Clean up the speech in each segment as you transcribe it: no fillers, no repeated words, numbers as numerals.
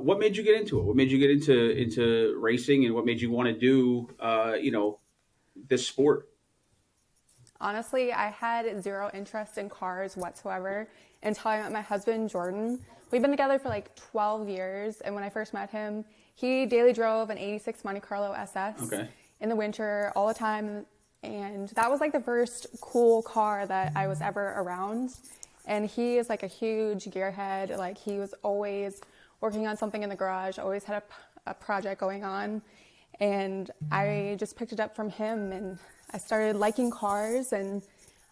what made you get into it? What made you get into racing, and what made you want to do this sport? Honestly, I had zero interest in cars whatsoever until I met my husband, Jordan. We've been together for like 12 years, and when I first met him, he daily drove an 86 Monte Carlo SS Okay. in the winter all the time, and that was like the first cool car that I was ever around. And he is like a huge gearhead. Like he was always working on something in the garage, always had a project going on. And I just picked it up from him and I started liking cars, and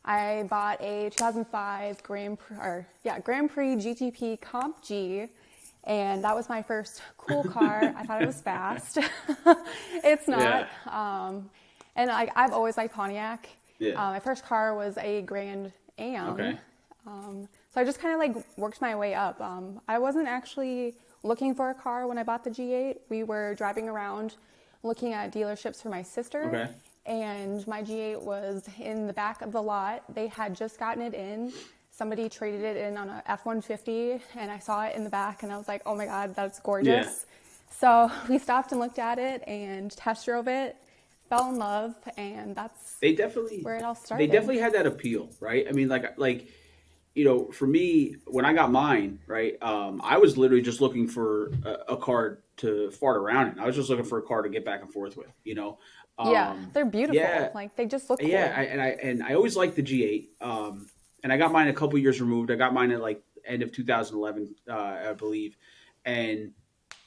I bought a 2005 Grand Prix GTP Comp G, and that was my first cool car. I thought it was fast. It's Yeah. not. And I've always liked Pontiac. Yeah. My first car was a Grand Am. Okay. So I just kind of like worked my way up. I wasn't actually looking for a car when I bought the G8. We were driving around looking at dealerships for my sister. Okay. And my G8 was in the back of the lot. They had just gotten it in. Somebody traded it in on a F-150, and I saw it in the back, and I was like, oh my God, that's gorgeous. So we stopped and looked at it and test drove it, fell in love, and that's They definitely where it all started. they definitely had that appeal, right? I mean, for me, when I got mine, right, I was literally just looking for a car to fart around in. I was just looking for a car to get back and forth with, you know. Yeah, they're beautiful. Yeah, Like they just look cool. yeah, I always liked the G8, and I got mine a couple years removed. I got mine at like end of 2011, I believe, and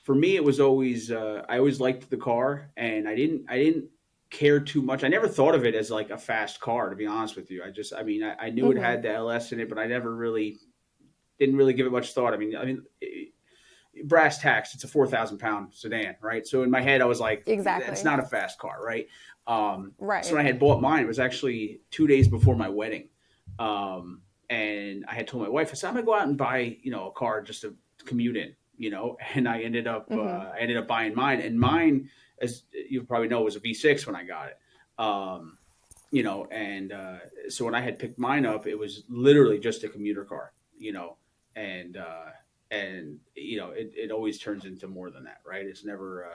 for me, it was always I always liked the car, and I didn't care too much. I never thought of it as like a fast car, to be honest with you. I mean, I knew it had the LS in it, but I never really didn't really give it much thought. Brass tacks, it's a 4,000 pound sedan, right? So in my head, I was like, it's Exactly. not a fast car, right? So Right. when I had bought mine, it was actually 2 days before my wedding. And I had told my wife, I said, I'm gonna go out and buy, a car just to commute in, and I ended up buying mine. And mine, as you probably know, was a V6 when I got it. And so when I had picked mine up, it was literally just a commuter car, and it always turns into more than that, right? It's never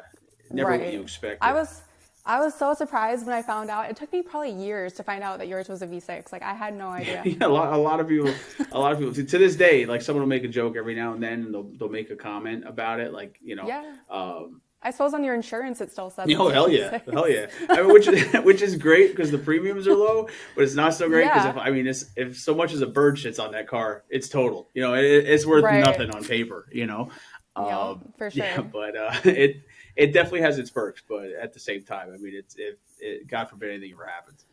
what you Right. I expected. was I was so surprised when I found out. It took me probably years to find out that yours was a V6. Like I had no idea. Yeah, a lot of people to this day, like someone will make a joke every now and then, and they'll make a comment about it, like Yeah. um, I suppose on your insurance it still says it's oh a hell yeah, hell V6. yeah. I mean, which is great because the premiums are low, but it's not so great because Yeah. if so much as a bird shits on that car, it's total. It's worth Right. nothing on paper. Yep, for Yeah, sure. but it definitely has its perks, but at the same time, I mean, it's if it, God forbid anything ever happens.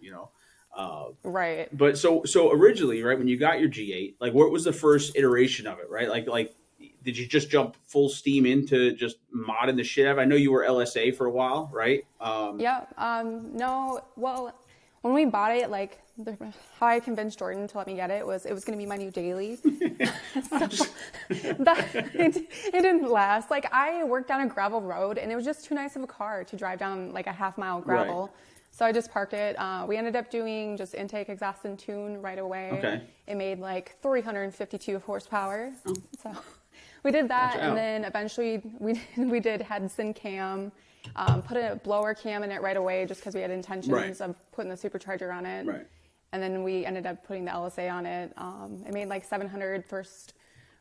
Right. But so originally, right, when you got your G8, like what was the first iteration of it, right? Like did you just jump full steam into just modding the shit out of it? I know you were LSA for a while, right? Yeah. No. Well, when we bought it, like how I convinced Jordan to let me get it was going to be my new daily. So Just- that it didn't last. Like I worked down a gravel road, and it was just too nice of a car to drive down like a half-mile right. gravel. So I just parked it. We ended up doing just intake, exhaust, and tune right away. Okay. It made like 352 horsepower. So we did Watch that, and out. then eventually we did heads and cam. Put a blower cam in it right away just because we had intentions Right. of putting the supercharger on it. Right. And then we ended up putting the LSA on it. It made like 700 first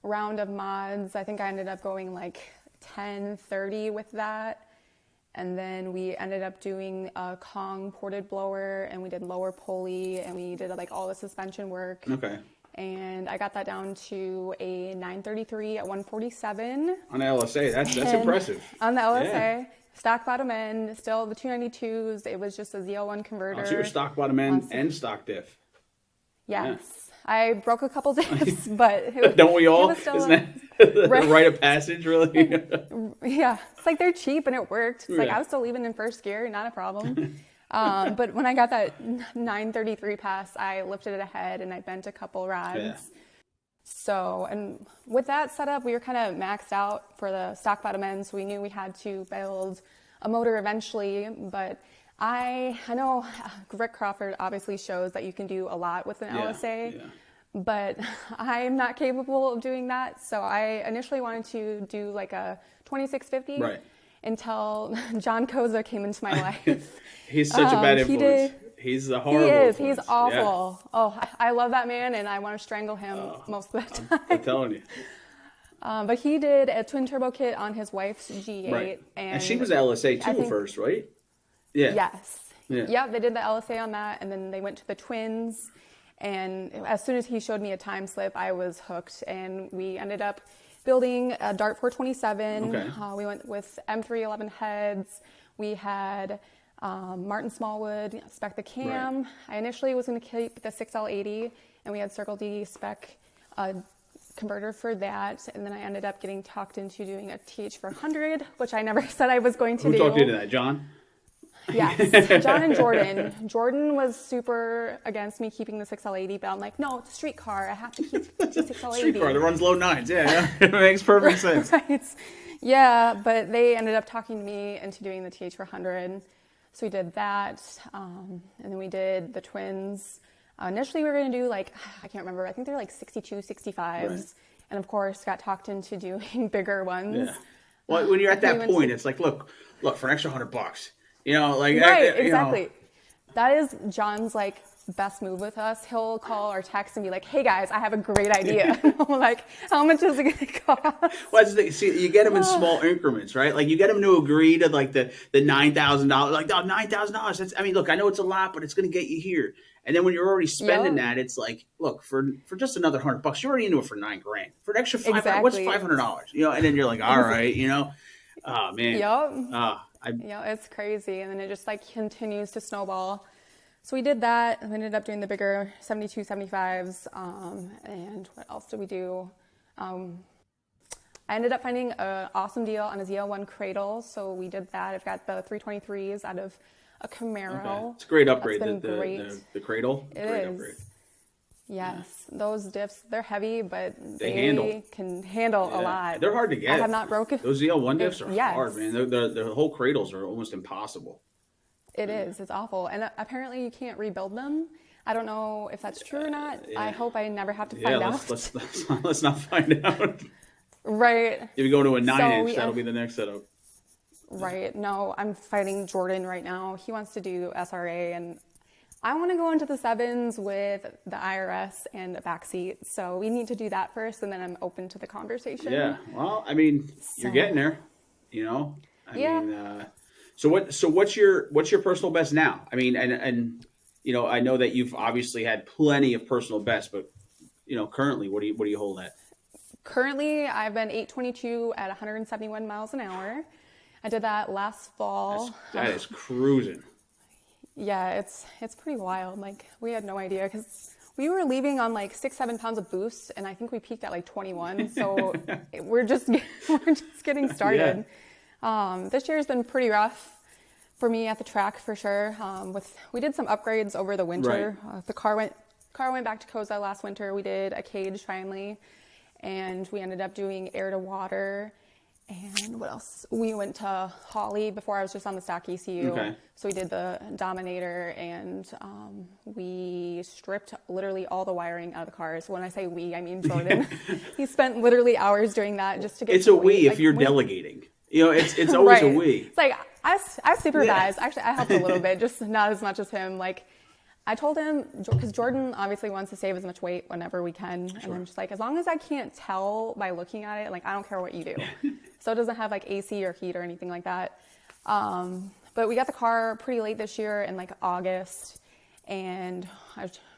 round of mods. I think I ended up going like 1030 with that. And then we ended up doing a Kong ported blower, and we did lower pulley, and we did like all the suspension work. Okay. And I got that down to a 933 at 147. On LSA, that's And impressive. on the Yeah. LSA, stock bottom end, still the 292s. It was just a ZL1 Oh, so you're converter. stock bottom end On, and stock diff. Yeah. yes, I broke a couple diffs, but Don't we it all? was still Isn't that a right. rite of passage, really? Yeah, it's like they're cheap and it worked. It's like Yeah. I was still leaving in first gear, not a problem. But when I got that 933 pass, I lifted it ahead and I bent a couple Yeah. rods. So, and with that setup, we were kind of maxed out for the stock bottom end, so we knew we had to build a motor eventually. But I know Rick Crawford obviously shows that you can do a lot with an Yeah. LSA, Yeah. but I'm not capable of doing that. So I initially wanted to do like a 2650. Right. Until John Koza came into my life. He's such a bad influence. He's a horrible influence. He's awful. Yeah. Oh, I love that man, and I want to strangle him most of the time. I'm telling you. But he did a twin turbo kit on his wife's G8. Right. And she was LSA too first, right? Yeah. Yes. Yeah. Yep, they did the LSA on that, and then they went to the twins. And as soon as he showed me a time slip, I was hooked, and we ended up building a Dart 427. Okay. We went with M311 heads. We had Martin Smallwood spec the cam. Right. I initially was going to keep the 6L80, and we had Circle D spec converter for that. And then I ended up getting talked into doing a TH400, which I never said I was going to do. Who talked you into that, John? Yes, John and Jordan. Jordan was super against me keeping the 6L80, but I'm like, no, it's a street car. I have to keep the 6L80. Street car that runs low nines. Yeah. It makes perfect sense. Right. Yeah, but they ended up talking me into doing the TH400. So we did that. And then we did the twins. Initially, we were going to do like, I can't remember. I think they're like 62, 65s. Right. And of course, got talked into doing bigger ones. Yeah. Well, when you're at that point, it's like, look, for an extra $100. You know, like right, exactly. You know. That is John's like best move with us. He'll call or text and be like, "Hey guys, I have a great idea." I'm like, "How much is it going to cost?" Well, see, you get them in small increments, right? Like you get them to agree to like the $9,000. Like, oh, $9,000. That's, I mean, look, I know it's a lot, but it's going to get you here. And then when you're already spending that, it's like, look, for just another $100, you're already into it for $9,000. For an extra $500, what's $500? You know, and then you're like, all right, you know, oh man, yep. It's crazy. And then it just like continues to snowball. So we did that. And we ended up doing the bigger 72, 75s. And what else did we do? I ended up finding an awesome deal on a ZL1 cradle. So we did that. I've got the 323s out of a Camaro. Okay. It's a great upgrade. That's been great. The cradle. It great is. Upgrade. Yes, those diffs, they're heavy, but they can handle a lot. They're hard to get. I have not broken. Those ZL1 diffs are hard, man. The whole cradles are almost impossible. It is. It's awful. And apparently you can't rebuild them. I don't know if that's true or not. I hope I never have to find out. Let's not find out. Right. If you go to a 9-inch, that'll be the next setup. Right. No, I'm fighting Jordan right now. He wants to do SRA, and I want to go into the 7s with the IRS and a backseat. So we need to do that first, and then I'm open to the conversation. Yeah. Well, I mean, you're getting there, you know? I mean, so what's your personal best now? I mean, and you know, I know that you've obviously had plenty of personal bests, but you know, currently, what do you hold at? Currently, I've been 822 at 171 miles an hour. I did that last fall. That is cruising. Yeah, it's pretty wild. Like, we had no idea because we were leaving on like 6-7 pounds of boost, and I think we peaked at like 21. So we're just getting started. Yeah. This year has been pretty rough for me at the track for sure. We did some upgrades over the winter. Right. The car went back to Koza last winter. We did a cage finally, and we ended up doing air to water. And what else? We went to Holly before. I was just on the stock ECU. Okay. So we did the Dominator, and we stripped literally all the wiring out of the cars. When I say we, I mean Jordan. He spent literally hours doing that just to get. It's a we if you're delegating. You know, it's always a we. It's like I supervised. Yeah. Actually, I helped a little bit, just not as much as him. Like, I told him, because Jordan obviously wants to save as much weight whenever we can. Sure. And I'm just like, as long as I can't tell by looking at it, like, I don't care what you do. So it doesn't have like AC or heat or anything like that. But we got the car pretty late this year in like August. And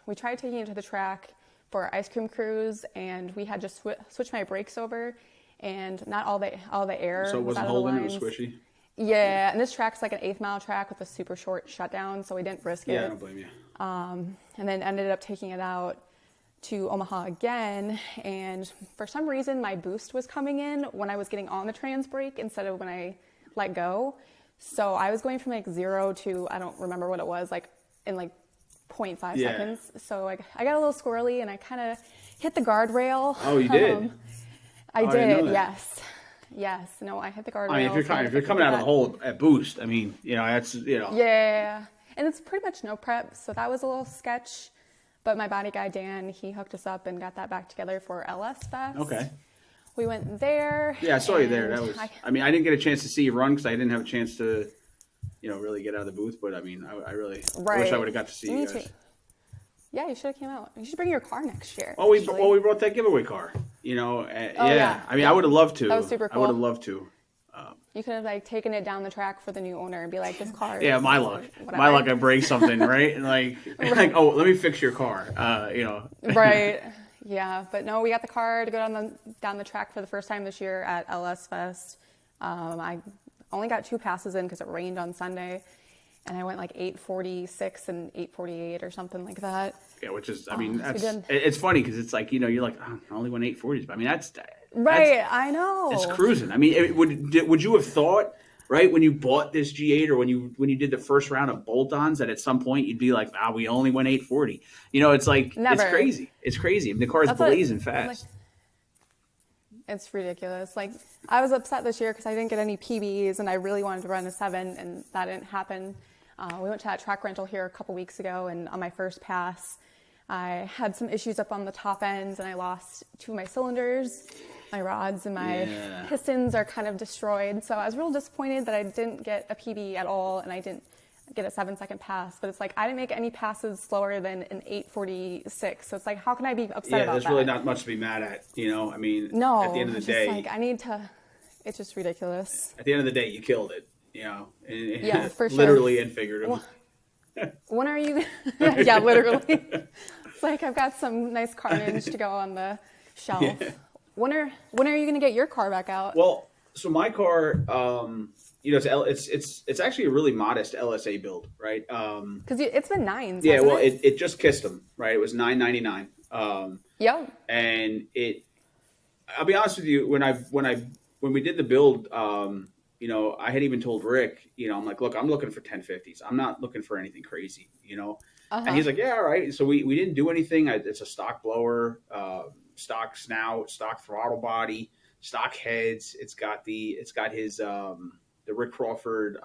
we tried taking it to the track for our ice cream cruise. And we had just switched my brakes over. And not all the air so it was wasn't out holding, of the it was squishy? Yeah, and this track's like an 8th-mile track with a super short shutdown, so we didn't risk it. Yeah, I don't blame you. And then ended up taking it out to Omaha again, and for some reason my boost was coming in when I was getting on the trans brake instead of when I let go. So I was going from like 0 to, I don't remember what it was, like in like 0.5 seconds. So I got a little squirrely and I kind of hit the guardrail. Oh, you did? I did, yes. Yes, no, I hit the guardrail. I mean, if you're coming out of the hole at boost, I mean, you know, that's, you know. Yeah, and it's pretty much no prep, so that was a little sketch. But my body guy, Dan, he hooked us up and got that back together for LS Fest. Okay. we went there. Yeah, I saw you there. And That was. I mean, I didn't get a chance to see you run because I didn't have a chance to, really get out of the booth. But I mean, I really I wish I would have got to see you guys. Too. Yeah, you should have came out. You should bring your car next year. Well, we brought that giveaway car. Yeah. I mean, I would have loved to. That was super cool. I would have loved to. You could have like taken it down the track for the new owner and be like, this car. Yeah, my luck. My luck. I break something, right? And like, oh, let me fix your car. Right. Yeah, but no, we got the car to go down the track for the first time this year at LS Fest. I only got 2 passes in because it rained on Sunday, and I went like 8:46 and 8:48 or something like that. Yeah, which is, I mean, it's funny because it's like, you're like, oh, I only went 8:40s. But I mean, right. I know. It's cruising. I mean, would you have thought, right, when you bought this G8 or when you did the first round of bolt-ons that at some point you'd be like, we only went 840. It's like, Never. It's crazy. It's crazy. I mean, the car's blazing fast. It's ridiculous. Like, I was upset this year because I didn't get any PBs and I really wanted to run a 7 and that didn't happen. We went to that track rental here a couple weeks ago, and on my first pass, I had some issues up on the top ends and I lost 2 of my cylinders. My rods and my pistons are kind of destroyed. So I was real disappointed that I didn't get a PB at all and I didn't get a 7-second pass. But it's like, I didn't make any passes slower than an 8:46. So it's like, how can I be upset about that? Yeah, there's really not much to be mad at, I mean, no, at the end of the day. It's just ridiculous. At the end of the day, you killed it, Yeah, for sure. Literally and figuratively. When are you? Yeah, literally. It's like, I've got some nice carnage to go on the shelf. Yeah. When are you going to get your car back out? Well, so my car, it's actually a really modest LSA build, right? Because it's been 9s. Yeah, well, it just kissed them, right? It was $999. Yep. And I'll be honest with you, when we did the build, I had even told Rick, I'm like, look, I'm looking for 1050s. I'm not looking for anything crazy, And he's like, yeah, all right. So we didn't do anything. It's a stock blower. Stock snout, stock throttle body, stock heads. It's got his the Rick Crawford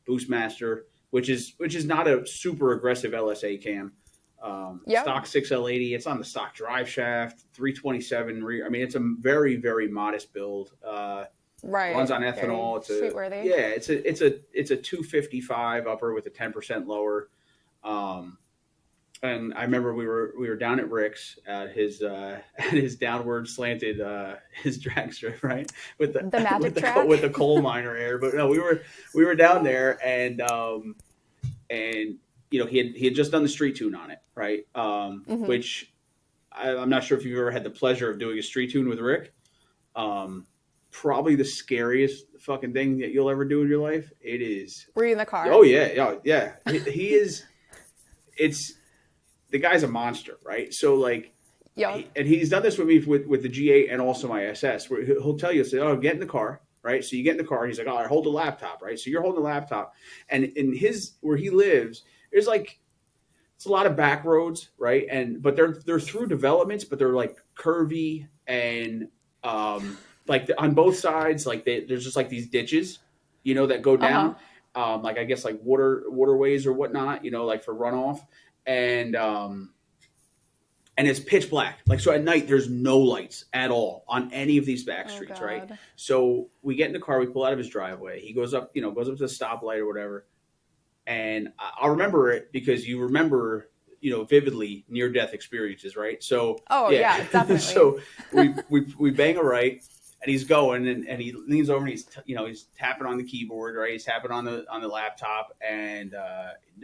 Boostmaster, which is not a super aggressive LSA cam. Stock 6L80. It's on the stock drive shaft, 327 rear. I mean, it's a very, very modest build. Right. Runs on ethanol. It's a 255 upper with a 10% lower. And I remember we were down at Rick's at his downward slanted his drag strip, right, with the magic track with the coal miner air. But no, we were down there, and he had just done the street tune on it, right? Which I'm not sure if you've ever had the pleasure of doing a street tune with Rick. Probably the scariest fucking thing that you'll ever do in your life. It is. Were you in the car? Oh yeah. He is. The guy's a monster, right? So like, and he's done this with me with the G8 and also my SS, where he'll tell you, get in the car, right? So you get in the car, and he's like, all right, hold the laptop, right? So you're holding the laptop, and in where he lives, there's like, it's a lot of back roads, right? But they're through developments, but they're like curvy and like on both sides, like there's just like these ditches, that go down, like I guess like waterways or whatnot, like for runoff. And it's pitch black. Like, so at night, there's no lights at all on any of these back streets, right? So we get in the car, we pull out of his driveway. He goes up to the stoplight or whatever. And I'll remember it because you remember, vividly near-death experiences, right? So, yeah definitely. So we bang a right. And he's going, and he leans over, and he's tapping on the keyboard, right? He's tapping on the laptop, and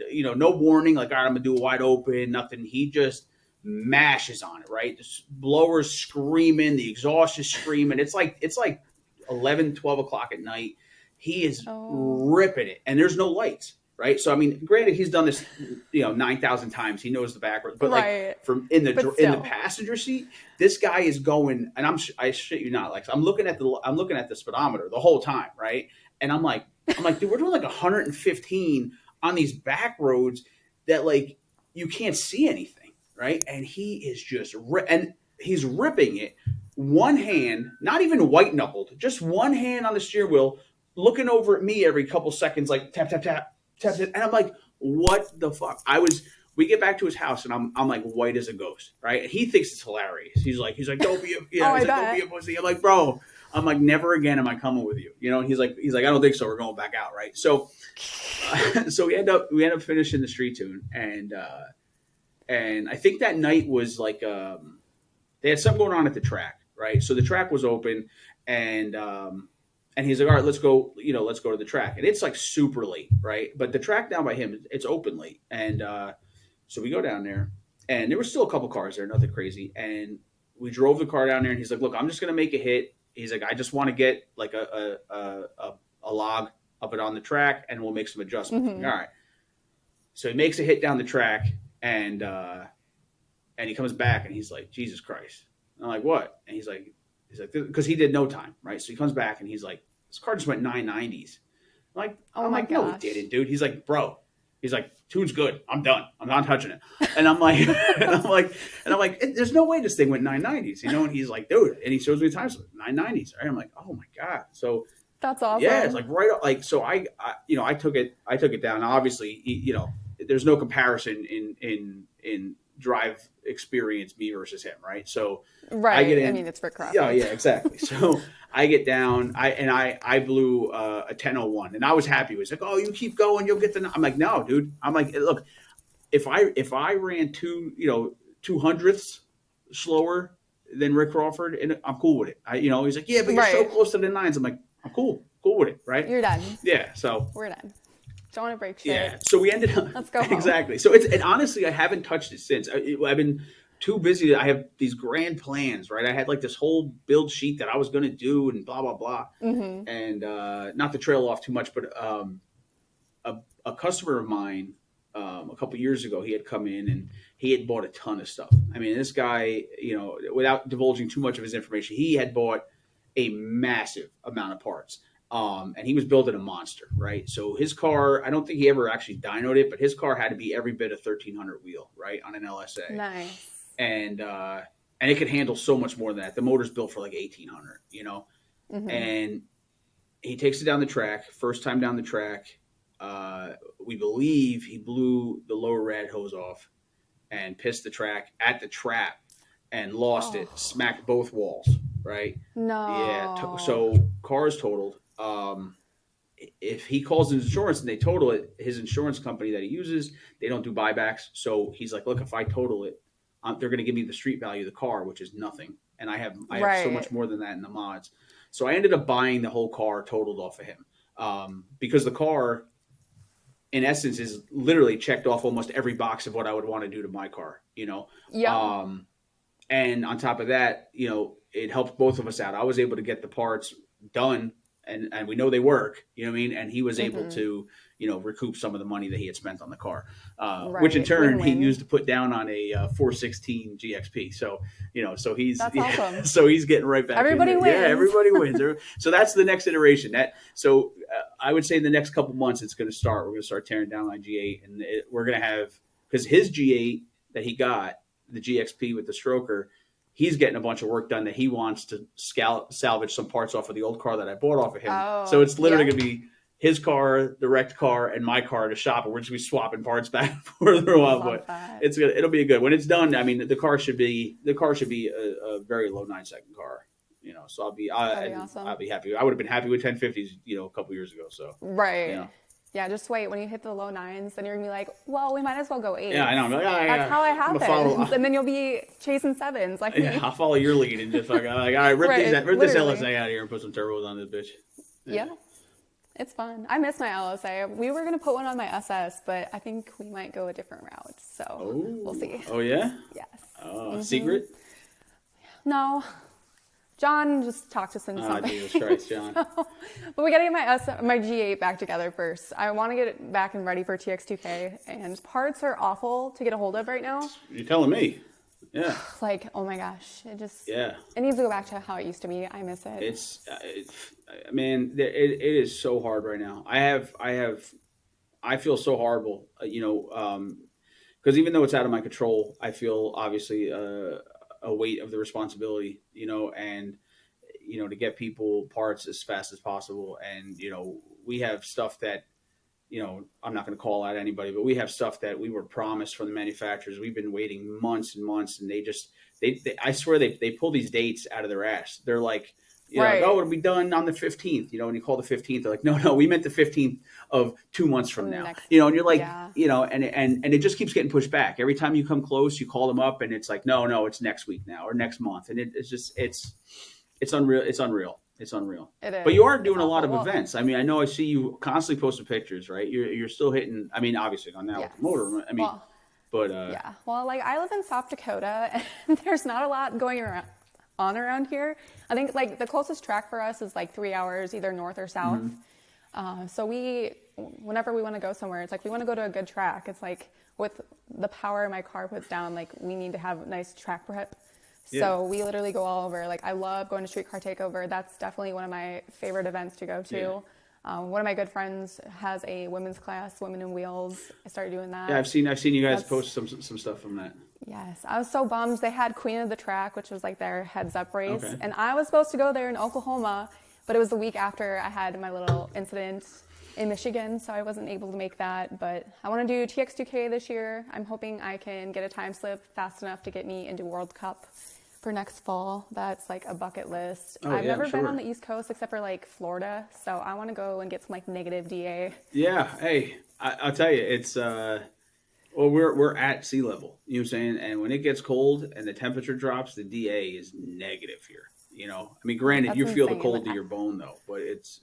no warning, like, all right, I'm gonna do a wide open, nothing. He just mashes on it, right? The blower's screaming, the exhaust is screaming. It's like 11, 12 o'clock at night. He is ripping it, and there's no lights, right? So I mean, granted, he's done this 9,000 times. He knows the backwards, but like in the passenger seat, this guy is going, and I shit you not, like I'm looking at the speedometer the whole time, right? And I'm like, dude, we're doing like 115 on these back roads that like you can't see anything, right? And he is just he's ripping it. One hand, not even white knuckled, just one hand on the steering wheel, looking over at me every couple seconds, like tap tap tap. And I'm like, what the fuck? we get back to his house, and I'm like white as a ghost, right? And he thinks it's hilarious. He's like, don't be a, Oh, I he's like, don't be bet. a pussy. I'm like, bro, I'm like, never again am I coming with you, you know. And he's like, I don't think so. We're going back out, right? So, so we end up finishing the street tune, and I think that night was like they had something going on at the track, right? So the track was open, and and he's like, all right, let's go, let's go to the track, and it's like super late, right? But the track down by him, it's open late, and so we go down there, and there was still a couple cars there, nothing crazy, and we drove the car down there, and he's like, look, I'm just gonna make a hit. He's like, I just want to get like a log up it on the track, and we'll make some adjustments. All right. So he makes a hit down the track, and he comes back, and he's like, Jesus Christ. And I'm like, what? And he's like, because he did no time, right? So he comes back, and he's like, this car just went 990s. Oh I'm my like, no, gosh. he didn't, dude. He's like, bro. He's like, tune's good. I'm done. I'm not touching it. And I'm like, and I'm like, there's no way this thing went 990s, you know? And he's like, dude. And he shows me the times 990s. Right? I'm like, oh my god. So That's yeah, it's awesome. like right up, like so. I took it down. Obviously, there's no comparison in drive experience me versus him, right? So I get Right. I in. mean, it's Rick Yeah, Crawford. yeah, exactly. So I get down. I blew a 10:01, and I was happy. He was like, "Oh, you keep going, you'll get the." I'm like, "No, dude." I'm like, "Look, if I ran 2/200ths slower than Rick Crawford, and I'm cool with it." He's like, "Yeah, but you're so Right. close to the nines." I'm like, "I'm cool with it, right?" You're done. Yeah. So We're done. Don't want to break yeah. shit. So we ended up Let's go home. exactly. So and honestly, I haven't touched it since. I've been too busy. I have these grand plans, right? I had like this whole build sheet that I was going to do, and blah blah blah. And not to trail off too much, but a customer of mine a couple years ago, he had come in and he had bought a ton of stuff. I mean, this guy, without divulging too much of his information, he had bought a massive amount of parts. And he was building a monster, right? So his car, I don't think he ever actually dynoed it, but his car had to be every bit of 1300 wheel, right, on an LSA, Nice. and it could handle so much more than that. The motor's built for like 1800, and he takes it down the track. First time down the track, we believe he blew the lower rad hose off and pissed the track at the trap and lost it, Oh, smacked both walls, right? Yeah. no. So car is totaled. If he calls his insurance and they total it, his insurance company that he uses, they don't do buybacks. So he's like, look, if I total it, they're going to give me the street value of the car, which is nothing, and I have so much Right. more than that in the mods. So I ended up buying the whole car totaled off of him, because the car, in essence, is literally checked off almost every box of what I would want to do to my car. Yep. Um, and on top of that, it helped both of us out. I was able to get the parts done, and we know they work. You know what I mean? And he was able to, recoup some of the money that he had spent on the car, which in Right. Win turn he win. used to put down on a 416 GXP. So so he's That's yeah, awesome. so he's getting right back in Everybody there. Yeah, wins. everybody wins. So that's the next iteration. I would say in the next couple months it's going to start. We're going to start tearing down my G8, and we're going to have, because his G8 that he got, the GXP with the stroker, he's getting a bunch of work done that he wants to salvage some parts off of the old car that I bought off of him. So Oh, it's literally yep. going to be his car, the wrecked car, and my car to shop, and we're just be swapping parts back and forth for a while. Love But that. it'll be good when it's done. I mean, the car should be a very low 9-second car. So That'd be I'll awesome. be happy. I would have been happy with 1050s, a couple years ago. So you Right. know, Yeah, just wait. When you hit the low nines, then you're gonna be like, well, we might as well go yeah, I know. eights. I'm like, That's how it I'm gonna follow. happens. And then you'll be chasing sevens like Yeah, me. I'll follow your lead and just like, all right, Right, rip this literally. LSA out of here and put some turbos on this bitch. Yeah. Yeah, it's fun. I miss my LSA. We were gonna put one on my SS, but I think we might go a different route. So we'll Oh, see. oh yeah. Yes. Secret. No, John just talked us into Ah, something. Jesus Christ, John. But we gotta get my G8 back together first. I want to get it back and ready for TX2K, and parts are awful to get a hold of right now. You're telling me. Yeah. Like, oh my gosh, Yeah. it needs to go back to how it used to be. I miss it. Man, it is so hard right now. I feel so horrible, because even though it's out of my control, I feel obviously a weight of the responsibility, and to get people parts as fast as possible, and we have stuff that I'm not going to call out anybody, but we have stuff that we were promised from the manufacturers. We've been waiting months and months, and they I swear they pull these dates out of their ass. They're like, Right. oh, it'll be done on the 15th. When you call the 15th, they're like, no, we meant the 15th of 2 months from From the now. next, And you're like, yeah. and it just keeps getting pushed back. Every time you come close, you call them up, and it's like, no, it's next week now or next month, and it's just it's unreal. It's unreal. It's unreal. It But you is. are It's doing a lot awful. of Well, events. I mean, I know I see you constantly posting pictures, right? You're still hitting. I mean, obviously on that with yes. the motor. I mean, Well, but yeah. Well, like I live in South Dakota, and there's not a lot going around here. I think like the closest track for us is like 3 hours, either north or south. So whenever we want to go somewhere, it's like we want to go to a good track. It's like with the power my car puts down, like we need to have nice track prep. Yeah. So we literally go all over. Like I love going to Street Car Takeover. That's definitely one of my favorite events to go to. Yeah. One of my good friends has a women's class, Women in Wheels. I started doing that. yeah, I've seen you guys That's- post some stuff from that. Yes, I was so bummed. They had Queen of the Track, which was like their heads up race. Okay. And I was supposed to go there in Oklahoma, but it was the week after I had my little incident in Michigan, so I wasn't able to make that. But I want to do TX2K this year. I'm hoping I can get a time slip fast enough to get me into World Cup for next fall. That's like a bucket list. Oh, I've yeah, never I'm been sure. on the East Coast except for like Florida, so I want to go and get some like negative DA. Yeah. Hey, I'll tell you, it's well, we're at sea level. You know what I'm saying? And when it gets cold and the temperature drops, the DA is negative here. I mean, granted, That's you feel the insane. cold to your bone though, but it's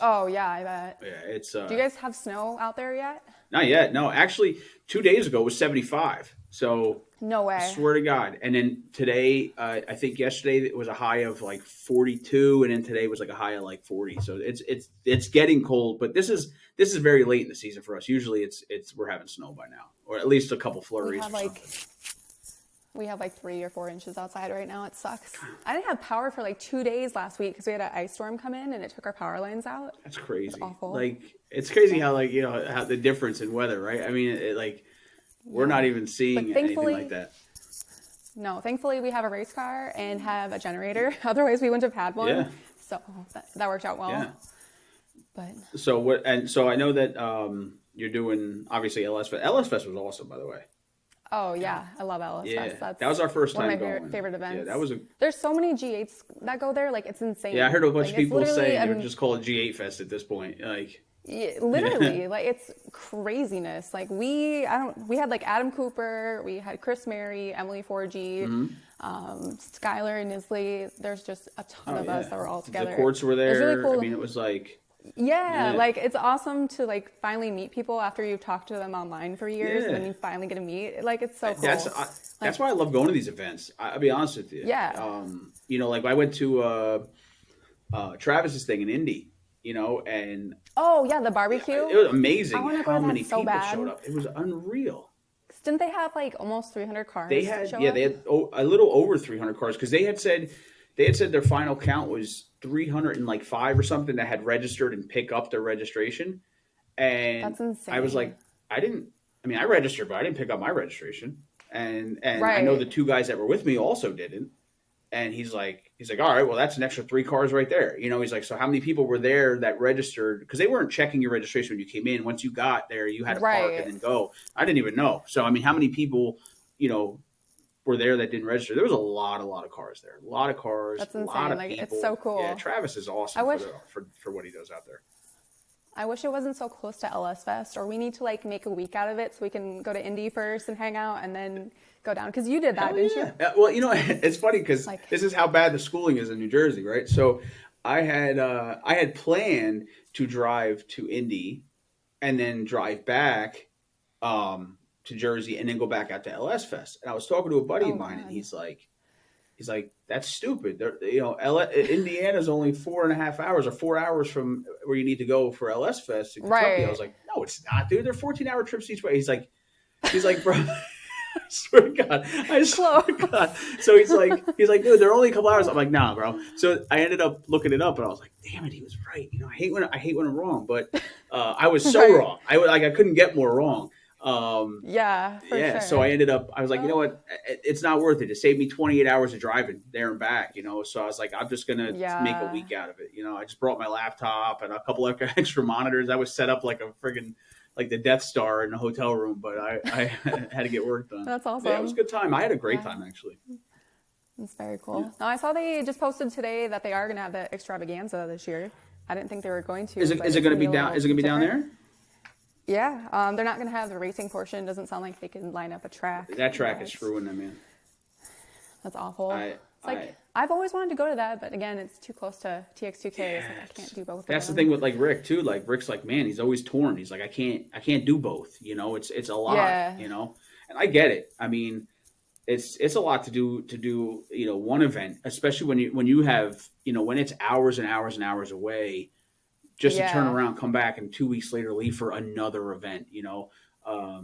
Oh yeah, I bet. yeah, it's Do you guys have snow out there yet? not yet. No, actually, 2 days ago it was 75. So No way. I swear to God. And then today, I think yesterday it was a high of like 42, and then today was like a high of like 40. So it's getting cold, but this is very late in the season for us. Usually it's we're having snow by now, or at least a couple We flurries have or like something. we have like 3 or 4 inches outside right now. It sucks. I didn't have power for like 2 days last week because we had an ice storm come in and it took our power lines out. That's crazy. awful. Like it's crazy how like how the difference in weather, right? I mean, like we're not even seeing But anything thankfully- like that. No, thankfully we have a race car and have a generator. Otherwise we wouldn't have had one. Yeah. So that worked out well. Yeah. But So what? And so I know that you're doing obviously LS Fest. LS Fest was awesome, by the way. oh yeah, I love LS Yeah, Fest. That's that was our first one time of my going. favorite events. Yeah, that was a. There's so many G8s that go there, like it's insane. Yeah, I heard a bunch Like, of it's people literally saying they a- would just call it G8 Fest at this point. Like, Yeah, literally, like it's craziness. Like we had like Adam Cooper, we had Chris Mary, Emily 4G, Skylar and Isley. There's just a ton of us that were all together. The courts were It there. was really cool. I mean, it was like. Yeah, Yeah. like it's awesome to like finally meet people after you've talked to them online for years, and Yeah. then you finally get to meet. Like it's so cool. That's why I love going to these events. I'll be honest with you. Yeah. Like I went to Travis's thing in Indy. And Oh yeah, the barbecue. it was amazing I wanna go how to that many so people bad. showed up. It was unreal. Didn't they have like almost 300 cars? They had show yeah, up? they had a little over 300 cars because they had said their final count was 305 or something that had registered and pick up their registration. And That's insane. I was like, I registered, but I didn't pick up my registration. And I know Right. the two guys that were with me also didn't. And he's like, all right, well, that's an extra 3 cars right there. He's like, so how many people were there that registered? Because they weren't checking your registration when you came in. Once you got there, you had to park Right. and then go. I didn't even know. So, I mean, how many people, were there that didn't register? There was a lot of cars there. A lot of cars. That's a lot insane. of Like, it's people. so cool. Yeah, Travis is awesome I wish- for what he does out there. I wish it wasn't so close to LS Fest, or we need to like make a week out of it so we can go to Indy first and hang out and then go down. Because you did that, Hell didn't yeah. you? Well, it's funny because Like- this is how bad the schooling is in New Jersey, right? So I had planned to drive to Indy and then drive back to Jersey and then go back out to LS Fest. And I was talking to a buddy Oh, of mine, and God. he's like, that's stupid. Indiana's only 4.5 hours or 4 hours from where you need to go for LS Fest in Kentucky. Right. I was like, no, it's not, dude. They're 14-hour trips each way. He's like, bro. I swear to God. I swear to God. So he's like, dude, they're only a couple hours. I'm like, nah, bro. So I ended up looking it up, and I was like, damn it, he was right. I hate when I'm wrong, but I was so Right. wrong. I couldn't get more wrong. Yeah, for Yeah, so I sure. ended up. I was like, you know Oh, what? It's not worth it. It saved me 28 hours of driving there and back. So I was like, I'm just gonna make a yeah. week out of it. I just brought my laptop and a couple of extra monitors. I was set up like a friggin' like the Death Star in a hotel room, but I had to get work done. That's Yeah, it was a awesome. good time. I had a great Yeah, time actually. it's very Yeah. cool. Now, I saw they just posted today that they are going to have the extravaganza this year. I didn't think they were going Is to, it but is it it's going going to to be be a down? little Is it going to be down different. there? Yeah, they're not going to have the racing portion. Doesn't sound like they can line up a track, That track is but screwing them, man. that's awful. I It's like I I've always wanted to go to that, but again, it's too close to TX2K. It's like Yeah, I can't do both of that's the thing them. with like Rick too. Like Rick's like, man, he's always torn. He's like, I can't do both. It's a lot. Yeah, And I get it. I mean, it's a lot to do one event, especially when you have when it's hours and hours and hours away, just to turn yeah, around, come back, and 2 weeks later leave for another event.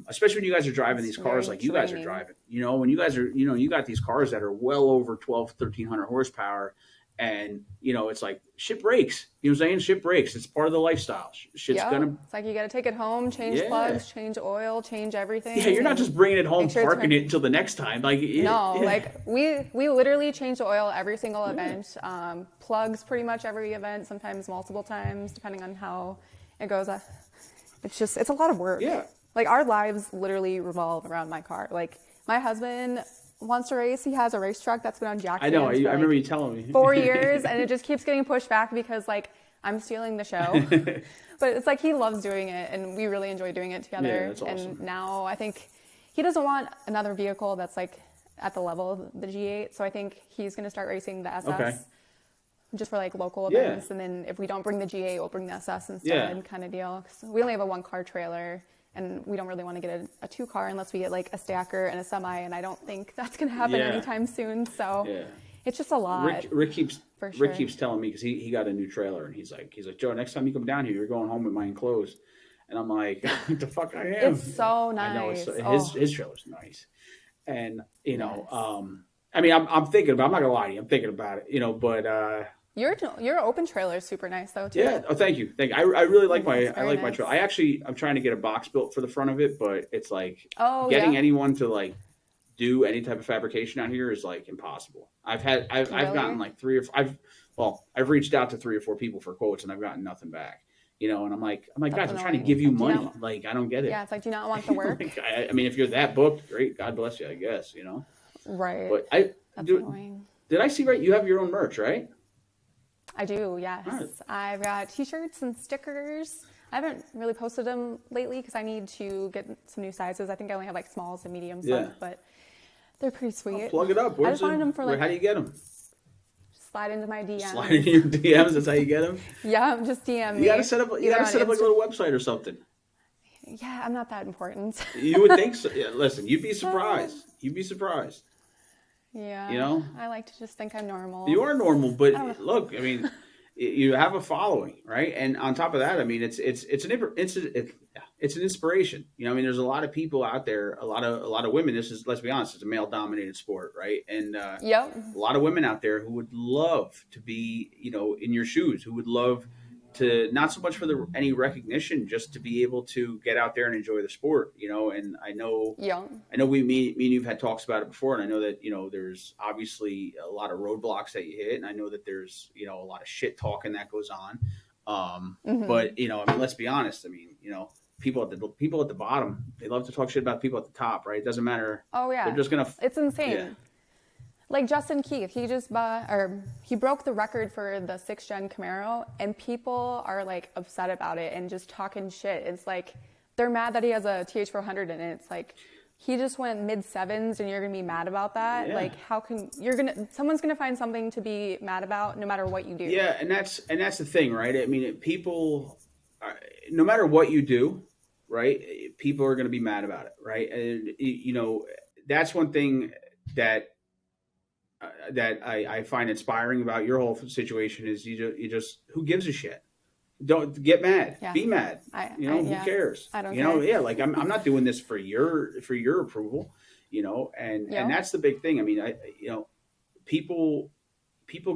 Especially when you guys are driving it's these cars very like you guys are draining. driving. When you guys are you got these cars that are well over 12, 1,300 horsepower, and it's like shit breaks. You know what I'm saying? Shit breaks. It's part of the lifestyle. Shit's Yep. gonna It's like you got to take it home, change yeah. plugs, change oil, change Yeah, everything, you're not and just bringing it make home, sure it's parking run. it until the next time. Like, No, yeah, like we literally change the oil every single yeah, event. Plugs pretty much every event, sometimes multiple times, depending on how it goes. It's a lot of work. yeah. Like our lives literally revolve around my car. Like my husband wants to race. He has a race truck that's been on jack I know. I stands for remember like you telling me. 4 years, and it just keeps getting pushed back because like I'm stealing the show. But it's like he loves doing it, and we really enjoy doing it Yeah, together. that's And awesome. now I think he doesn't want another vehicle that's like at the level of the G8. So I think he's going to start racing the Okay. SS just for like local Yeah, events. And then if we don't bring the G8, we'll bring the SS yeah, instead, kind of deal. 'Cause we only have a one car trailer, and we don't really want to get a two car unless we get like a stacker and a semi. And I don't think that's going to happen yeah, anytime soon. So yeah. it's just a lot Rick keeps for Rick sure. keeps telling me because he got a new trailer and he's like Joe, next time you come down here, you're going home with my enclosed. And I'm like, what the fuck I It's am. so I know nice. Oh, his trailer's nice, and yes. I mean, I'm thinking about. I'm not gonna lie to you. I'm thinking about it. But Your open trailer is super nice though too. yeah. Oh, thank you. I really like It's I very like my trailer. nice. I'm trying to get a box built for the front of it, but it's like Oh getting yeah, anyone to like do any type of fabrication out here is like impossible. I've gotten really? like I've reached out to 3 or 4 people for quotes and I've gotten nothing back. And I'm like, That's guys, I'm trying to annoying. give It's you like, do you money. not? Like, I don't get Yeah, it. it's like, do you not want the work? Like, I mean, if you're that booked, great. God bless you, I guess. Right. But I That's do. annoying. Did I see right? You have your own merch, right? I do, All right. yes. I've got t-shirts and stickers. I haven't really posted them lately because I need to get some new sizes. I think I only have like smalls and mediums Yeah. left, but they're pretty I'll sweet. plug it up. I just wanted them for How like do you get them? slide into my Slide in DMs. your DMs. That's how you get them. Yeah, just DM You got to me. set up. You got Either to on set up like a Insta. little website or something. Yeah, I'm not that important. You would think so. Yeah, listen, you'd be Uh, surprised. You'd be surprised. You yeah, know, I like to just think I'm you normal. are normal, I but don't know. look, I mean, you have a following, right? And on top of that, I mean, it's an inspiration. I mean, there's a lot of people out there, a lot of women. Let's be honest, it's a male dominated sport, right? And Yep. a lot of women out there who would love to be, in your shoes, who would love to not so much for any recognition, just to be able to get out there and enjoy the sport, And Yep. I know me and you've had talks about it before, and I know that there's obviously a lot of roadblocks that you hit, and I know that there's a lot of shit talking that goes on. But I mean, let's be honest. I mean, people at the bottom, they love to talk shit about people at the top, right? It doesn't matter. Oh They're yeah. just gonna, It's yeah, insane. Like Justin Keith, he just bought or he broke the record for the 6th gen Camaro, and people are like upset about it and just talking shit. It's like they're mad that he has a TH400 in it. It's like he just went mid sevens, and you're gonna be mad about that. yeah. Like how can someone's gonna find something to be mad about no matter what you do. Yeah, and that's the thing, right? I mean, people, no matter what you do, right? People are going to be mad about it, right? And that's one thing that that I find inspiring about your whole situation is you just who gives a shit? Don't get mad, Yeah, be mad. Who yeah, cares? I don't care. Yeah, like I'm not doing this for your approval, and Yep. that's the big thing. I mean, people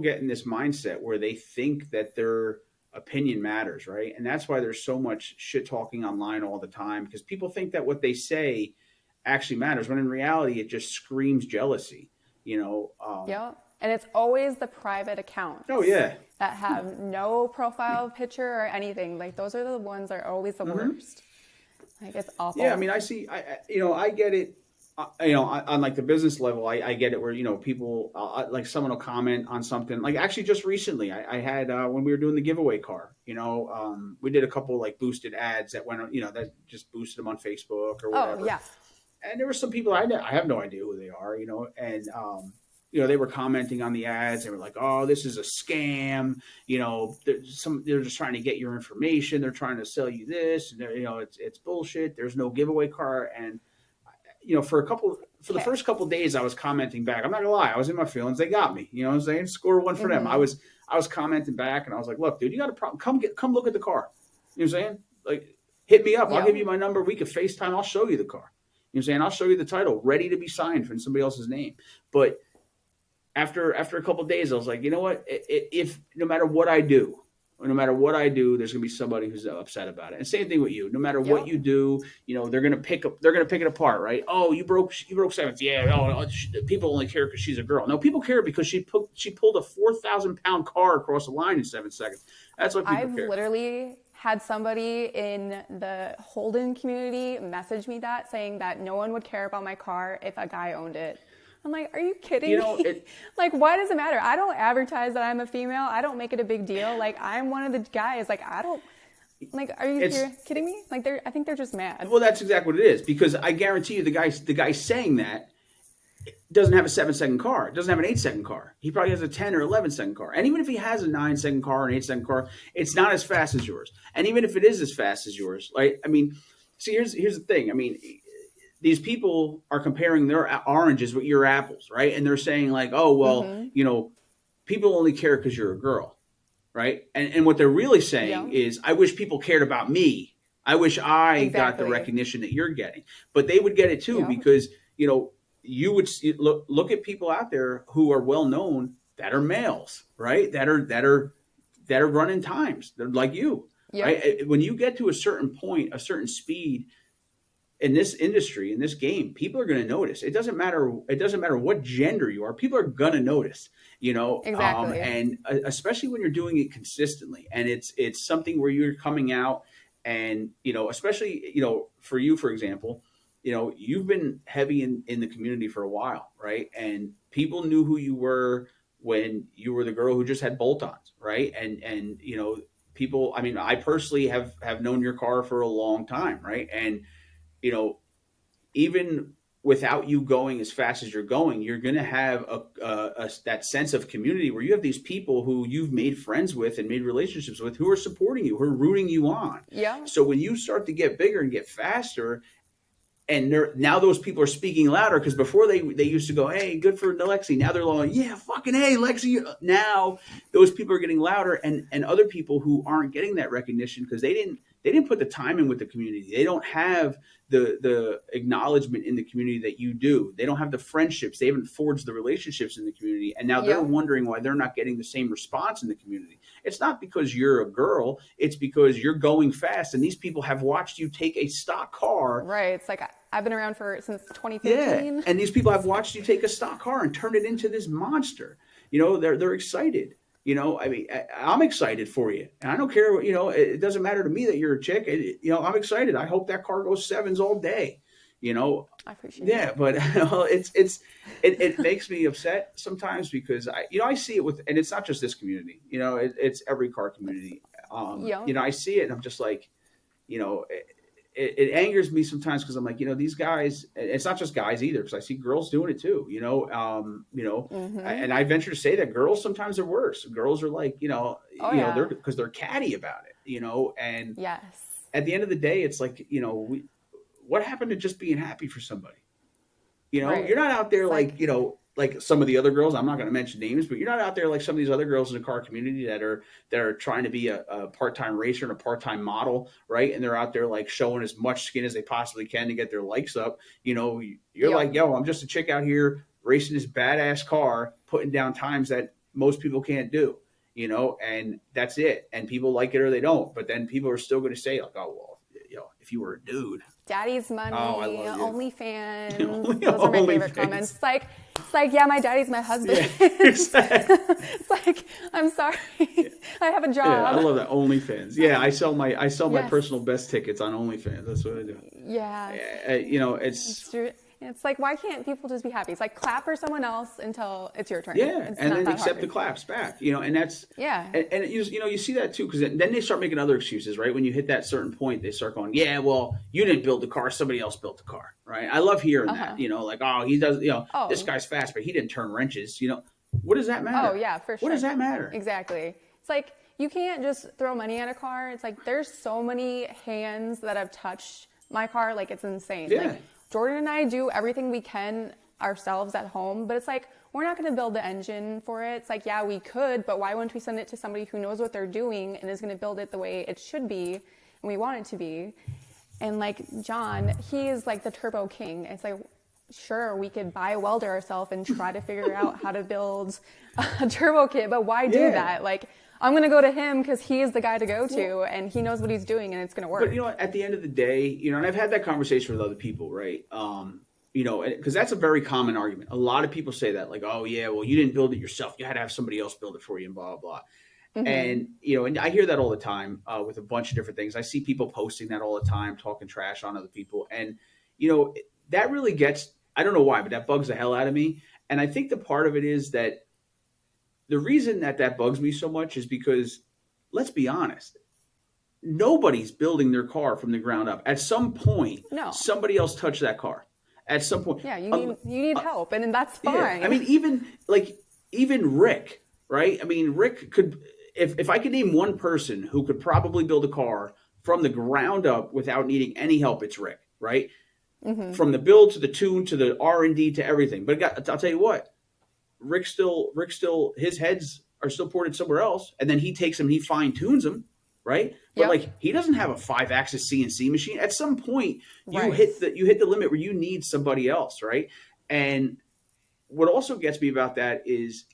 get in this mindset where they think that they're opinion matters, right? And that's why there's so much shit talking online all the time, because people think that what they say actually matters, when in reality it just screams jealousy, you know. Yep. And it's always the private Oh accounts yeah. that have no profile picture or anything. Like those are the ones that are always the Mm-hmm. worst. Like it's Yeah, I awful. mean, I get it. On like the business level, I get it where, people, like someone will comment on something. Like actually, just recently, I had when we were doing the giveaway car, we did a couple like boosted ads that went, that just boosted them on Facebook or Oh, whatever. yeah. And there were some people I have no idea who they are, and they were commenting on the ads. They were like, "Oh, this is a scam." They're just trying to get your information. They're trying to sell you this, and it's bullshit. There's no giveaway car. And for the Okay. first couple of days, I was commenting back. I'm not gonna lie, I was in my feelings. They got me. You know what I'm saying? Score one for them. Mm-hmm. I was commenting back, and I was like, "Look, dude, you got a problem? Come look at the car." You know what I'm saying? Like, hit me up. I'll give Yep. you my number. We could FaceTime. I'll show you the car. You know what I'm saying? I'll show you the title, ready to be signed from somebody else's name. But after a couple of days, I was like, you know what? If no matter what I do, no matter what I do, there's gonna be somebody who's upset about it. And same thing with you. No matter what Yep. you do, they're gonna pick it apart, right? Oh, you broke sevens. Yeah. Oh, people only care because she's a girl. No, people care because she pulled a 4,000-pound car across the line in 7 seconds. That's why people I've care. literally had somebody in the Holden community message me that saying that no one would care about my car if a guy owned it. I'm like, are you kidding me? It Like, why does it matter? I don't advertise that I'm a female. I don't make it a big deal. Like, I'm one of the guys. Like, I don't. Like, are you it's kidding me? Like, I think they're just mad. well, that's exactly what it is, because I guarantee you the guy saying that doesn't have a 7-second car. Doesn't have an 8-second car. He probably has a 10 or 11-second car. And even if he has a 9-second car or an 8-second car, it's not as fast as yours. And even if it is as fast as yours, like, I mean, see, here's the thing. I mean, these people are comparing their oranges with your apples, right? And they're saying like, oh, well, Mm-hmm. people only care because you're a girl, right? And what they're really saying Yeah. is, I wish people cared about me. I wish I got the Exactly. recognition that you're getting. But they would get it too, Yeah. because you would look at people out there who are well known that are males, right? That are running times. They're like you, Yep. right? When you get to a certain point, a certain speed in this industry, in this game, people are going to notice. It doesn't matter. It doesn't matter what gender you are. People are going to notice. Exactly. And especially when you're doing it consistently, and it's something where you're coming out, and especially for you, for example, you've been heavy in the community for a while, right? And people knew who you were when you were the girl who just had bolt-ons, right? And people. I mean, I personally have known your car for a long time, right? And you know, even without you going as fast as you're going, you're going to have that sense of community where you have these people who you've made friends with and made relationships with, who are supporting you, who are rooting you on. Yeah. So when you start to get bigger and get faster, and now those people are speaking louder, because before they used to go, hey, good for Lexi. Now they're like, yeah, fucking hey, Lexi. Now those people are getting louder, and other people who aren't getting that recognition because they didn't put the time in with the community. They don't have the acknowledgement in the community that you do. They don't have the friendships. They haven't forged the relationships in the community, and now they're Yep. wondering why they're not getting the same response in the community. It's not because you're a girl. It's because you're going fast, and these people have watched you take a stock car. Right. It's like I've been around since Yeah, 2015. and these people have watched you take a stock car and turn it into this monster. They're excited. I mean, I'm excited for you, and I don't care. It doesn't matter to me that you're a chick. I'm excited. I hope that car goes sevens all day. I appreciate Yeah, it. but it makes me upset sometimes, because I see it and it's not just this community. It's every car community. Yeah. I see it, and I'm just like, it angers me sometimes, because I'm like, these guys. It's not just guys either, because I see girls doing it too. Mm-hmm. And I venture to say that girls sometimes are worse. Girls are like, Oh yeah. they're catty about it. And Yes. at the end of the day, it's like, what happened to just being happy for somebody? You're Right. not out there It's like, like like some of the other girls. I'm not going to mention names, but you're not out there like some of these other girls in the car community that are trying to be a part-time racer and a part-time model, right? And they're out there like showing as much skin as they possibly can to get their likes up. You're yep. like, yo, I'm just a chick out here racing this badass car, putting down times that most people can't do. and that's it. And people like it or they don't. But then people are still going to say, like, oh, well, if you were a dude. Daddy's money, Oh, I love you. OnlyFans. Those are my favorite comments. It's like, yeah, my daddy's my husband. Yeah, exactly. It's like, I'm sorry, I have a job. Yeah, I love that OnlyFans. Yeah, I sell my Yes. personal best tickets on OnlyFans. That's what I do. Yeah. It's true. It's like, why can't people just be happy? It's like, clap for someone else until it's your turn. yeah, It's and not then that accept hard. the claps back. And that's Yeah. and you see that too, because then they start making other excuses, right? When you hit that certain point, they start going, yeah, well, you didn't build the car, somebody else built the car, right? I love hearing that, like, oh, he does, this Oh. guy's fast, but he didn't turn wrenches, what does that matter? Oh, yeah, for sure. What does that matter? Exactly. It's like, you can't just throw money at a car. It's like, there's so many hands that have touched my car. Like, it's insane. Yeah. Like, Jordan and I do everything we can ourselves at home, but it's like, we're not going to build the engine for it. It's like, yeah, we could, but why wouldn't we send it to somebody who knows what they're doing and is going to build it the way it should be and we want it to be? And like John, he is like the turbo king. It's like, sure, we could buy a welder ourselves and try to figure out how to build a turbo kit, but why do Yeah. that? Like, I'm going to go to him because he is the guy to go to, and he knows what he's doing, and it's going to work. But at the end of the day, and I've had that conversation with other people, right? Because that's a very common argument. A lot of people say that, like, oh yeah, well, you didn't build it yourself; you had to have somebody else build it for you, and blah blah blah. And and I hear that all the time with a bunch of different things. I see people posting that all the time, talking trash on other people, and that really gets. I don't know why, but that bugs the hell out of me. And I think the part of it is that the reason that bugs me so much is because, let's be honest, nobody's building their car from the ground up. At some point, No. somebody else touched that car. At some point, Yeah, you need help, and that's fine. yeah. I mean, even Rick, right? I mean, Rick could, if I could name one person who could probably build a car from the ground up without needing any help, it's Rick, right? From the build to the tune to the R&D to everything. But I'll tell you what, Rick still, his heads are still ported somewhere else, and then he takes them, he fine tunes them, right? But Yep. he doesn't have a 5-axis CNC machine. At some point, you Right. hit the limit where you need somebody else, right? And what also gets me about that is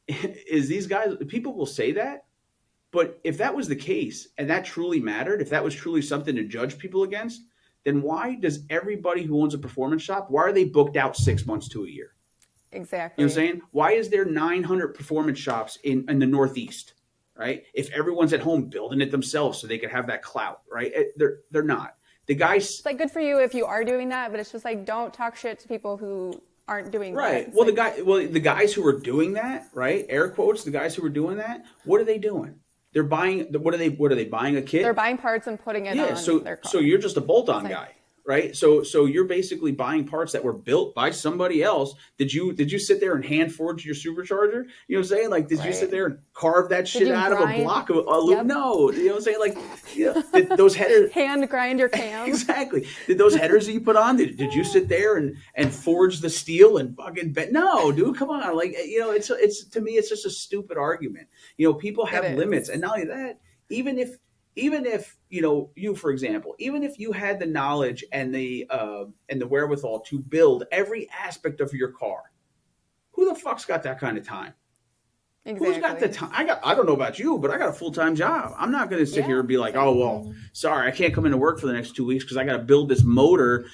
these guys, people will say that, but if that was the case and that truly mattered, if that was truly something to judge people against, then why does everybody who owns a performance shop, why are they booked out 6 months to a year? Exactly. You know what I'm saying? Why is there 900 performance shops in the Northeast, right? If everyone's at home building it themselves so they could have that clout, right? They're not. The guys, It's like, good for you if you are doing that, but it's just like, don't talk shit to people who aren't doing right? that. It's Well, like, the guys who are doing that, right? Air quotes, the guys who are doing that, what are they doing? They're buying. What are they buying? A kit? they're buying parts and putting it on their car. So you're just a bolt-on like- guy, right? So you're basically buying parts that were built by somebody else. Did you sit there and hand forge your supercharger? You know what I'm saying? Like, did you sit there and carve that shit you out of a grind? block of aluminum? Yep. No, you know what I'm saying? Like, did those headers. Hand grind your cams. Exactly. Did those headers that you put on? Did you sit there and forge the steel and fucking bet? No, dude, come on. Like, it's to me, it's just a stupid argument. People have It is. limits, and not only that, even if you, for example, even if you had the knowledge and the wherewithal to build every aspect of your car, who the fuck's got that kind of time? Exactly. Who's got the time? I don't know about you, but I got a full-time job. I'm not going to sit here and be like, same. oh, well, sorry, I can't come into work for the next 2 weeks because I got to build this motor.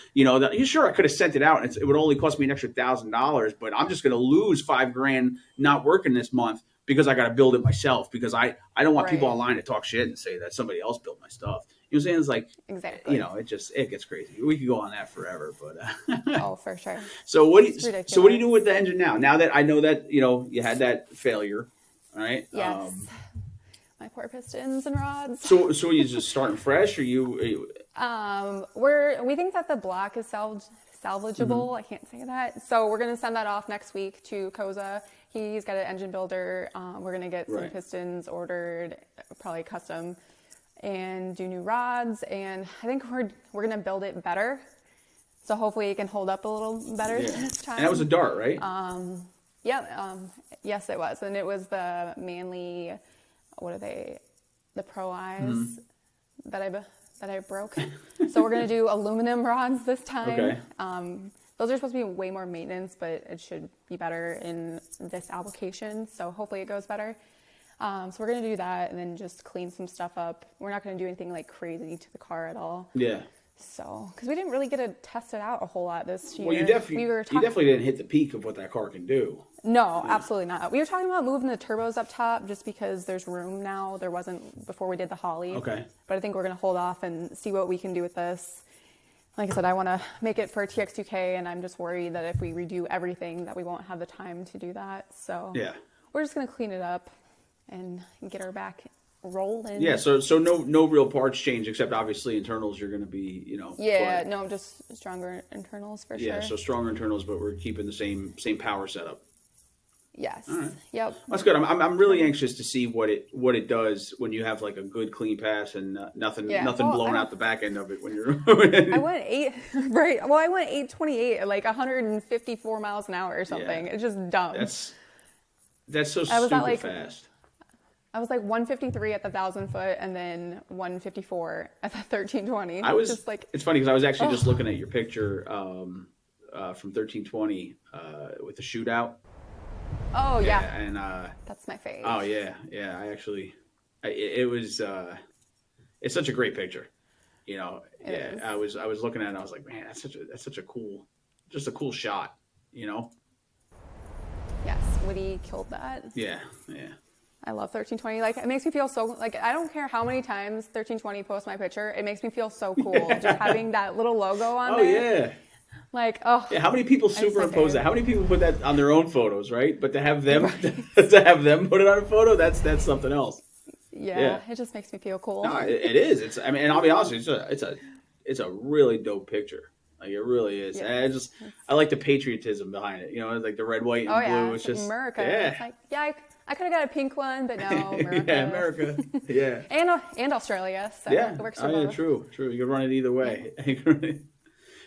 Sure, I could have sent it out and it would only cost me an extra $1,000, but I'm just going to lose $5,000 not working this month because I got to build it myself because I don't want people Right. online to talk shit and say that somebody else built my stuff. You know what I'm saying? It's like, Exactly. it gets crazy. We could go on that forever, but Oh, for sure. so what do It's you ridiculous. do with the engine now? Now that I know that, you had that failure, all right? Yes. My poor pistons and rods. So are you just starting fresh, or you We think that the block is salvageable. I can't say that. So we're gonna send that off next week to Koza. He's got an engine builder. We're gonna get some Right. pistons ordered, probably custom, and do new rods. And I think we're gonna build it better. So hopefully it can hold up a little better this time. And that was a dart, right? Yes, it was. And it was the Manly, the Pro Eyes that I broke. So we're going to do aluminum rods this time. Okay. Those are supposed to be way more maintenance, but it should be better in this application. So hopefully it goes better. So we're going to do that and then just clean some stuff up. We're not going to do anything like crazy to the car at all. Yeah. So, because we didn't really get to test it out a whole lot this year. Well, you definitely didn't hit the peak of what that car can do. No, absolutely not. We were talking about moving the turbos up top just because there's room now. There wasn't before we did the Holly. Okay. But I think we're going to hold off and see what we can do with this. Like I said, I want to make it for TX2K, and I'm just worried that if we redo everything that we won't have the time to do that. So yeah, we're just going to clean it up and get her back rolling. Yeah, so no real parts change except obviously internals. You're going to be, Yeah, flat. no, just stronger internals for sure. Yeah, so stronger internals, but we're keeping the same power setup. Yes. All right. Yep. That's good. I'm really anxious to see what it does when you have like a good clean pass and nothing blowing out the back end of it when you're. I went 8 right. Well, I went 828 at like 154 miles an hour or something. Yeah. It's just dumb. That's so stupid fast. I was like 153 at the 1,000 foot and then 154 at the 1320. I was just like, it's funny because I was actually just looking at your picture from 1320 with the shootout. Oh yeah. And that's my fave. Oh yeah. I actually, it was it's such a great picture. It is. I was looking at it and I was like, man, that's such a cool shot. Yes, Woody killed that. Yeah. I love 1320. Like, it makes me feel so, like, I don't care how many times 1320 posts my picture. It makes me feel so cool. Just having that little logo on there. Oh, yeah. Like, oh. Yeah, how many people superimpose that? How many people put that on their own photos, right? But to have them to have them put it on a photo, that's something else. Yeah, it just makes me feel cool. No, it is. And I'll be honest with you, it's a really dope picture. Like, it really is. Yeah. And I like the patriotism behind it. Like the red, white, and blue. Yeah. It's just America. Yeah. It's like, I could have got a pink one, but no, America. Yeah, America. Yeah. and Australia. So yeah. It works for both. Yeah, true. You can run it either way.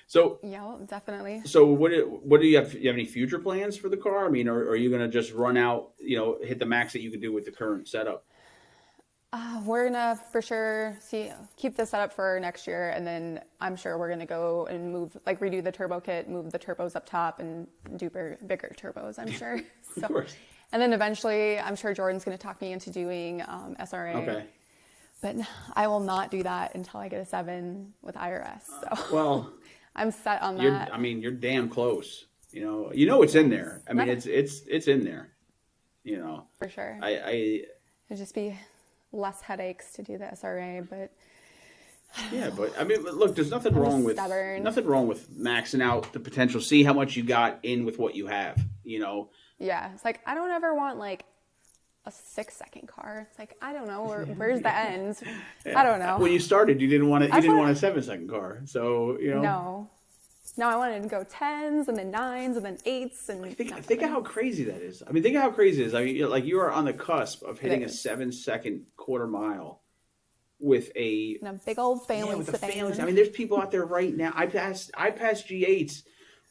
So yeah, definitely. So what do you have? You have any future plans for the car? I mean, are you going to just run out, hit the max that you can do with the current setup? We're gonna for sure keep the setup for next year, and then I'm sure we're gonna go and redo the turbo kit, move the turbos up top, and do bigger turbos. I'm sure. Of course. And then eventually, I'm sure Jordan's gonna talk me into doing SRA. Okay. But I will not do that until I get a 7 with IRS. So well, I'm set on that. You're damn close. It's in there. I mean, it's in there. For sure. It'd just be less headaches to do the SRA, but yeah, but I mean, look, there's nothing wrong with maxing out the potential. See how much you got in with what you have. Yeah, it's like I don't ever want like a 6-second car. It's like I don't know where's the end. Yeah. I don't know. When you started, you didn't want a 7-second car, so No, I wanted to go 10s and then 9s and then 8s and think of how crazy that is. I mean, think of how crazy it is. I mean, like you are on the cusp of hitting a 7-second quarter mile with a big old family. With the families. I mean, there's people out there right now. I passed G8s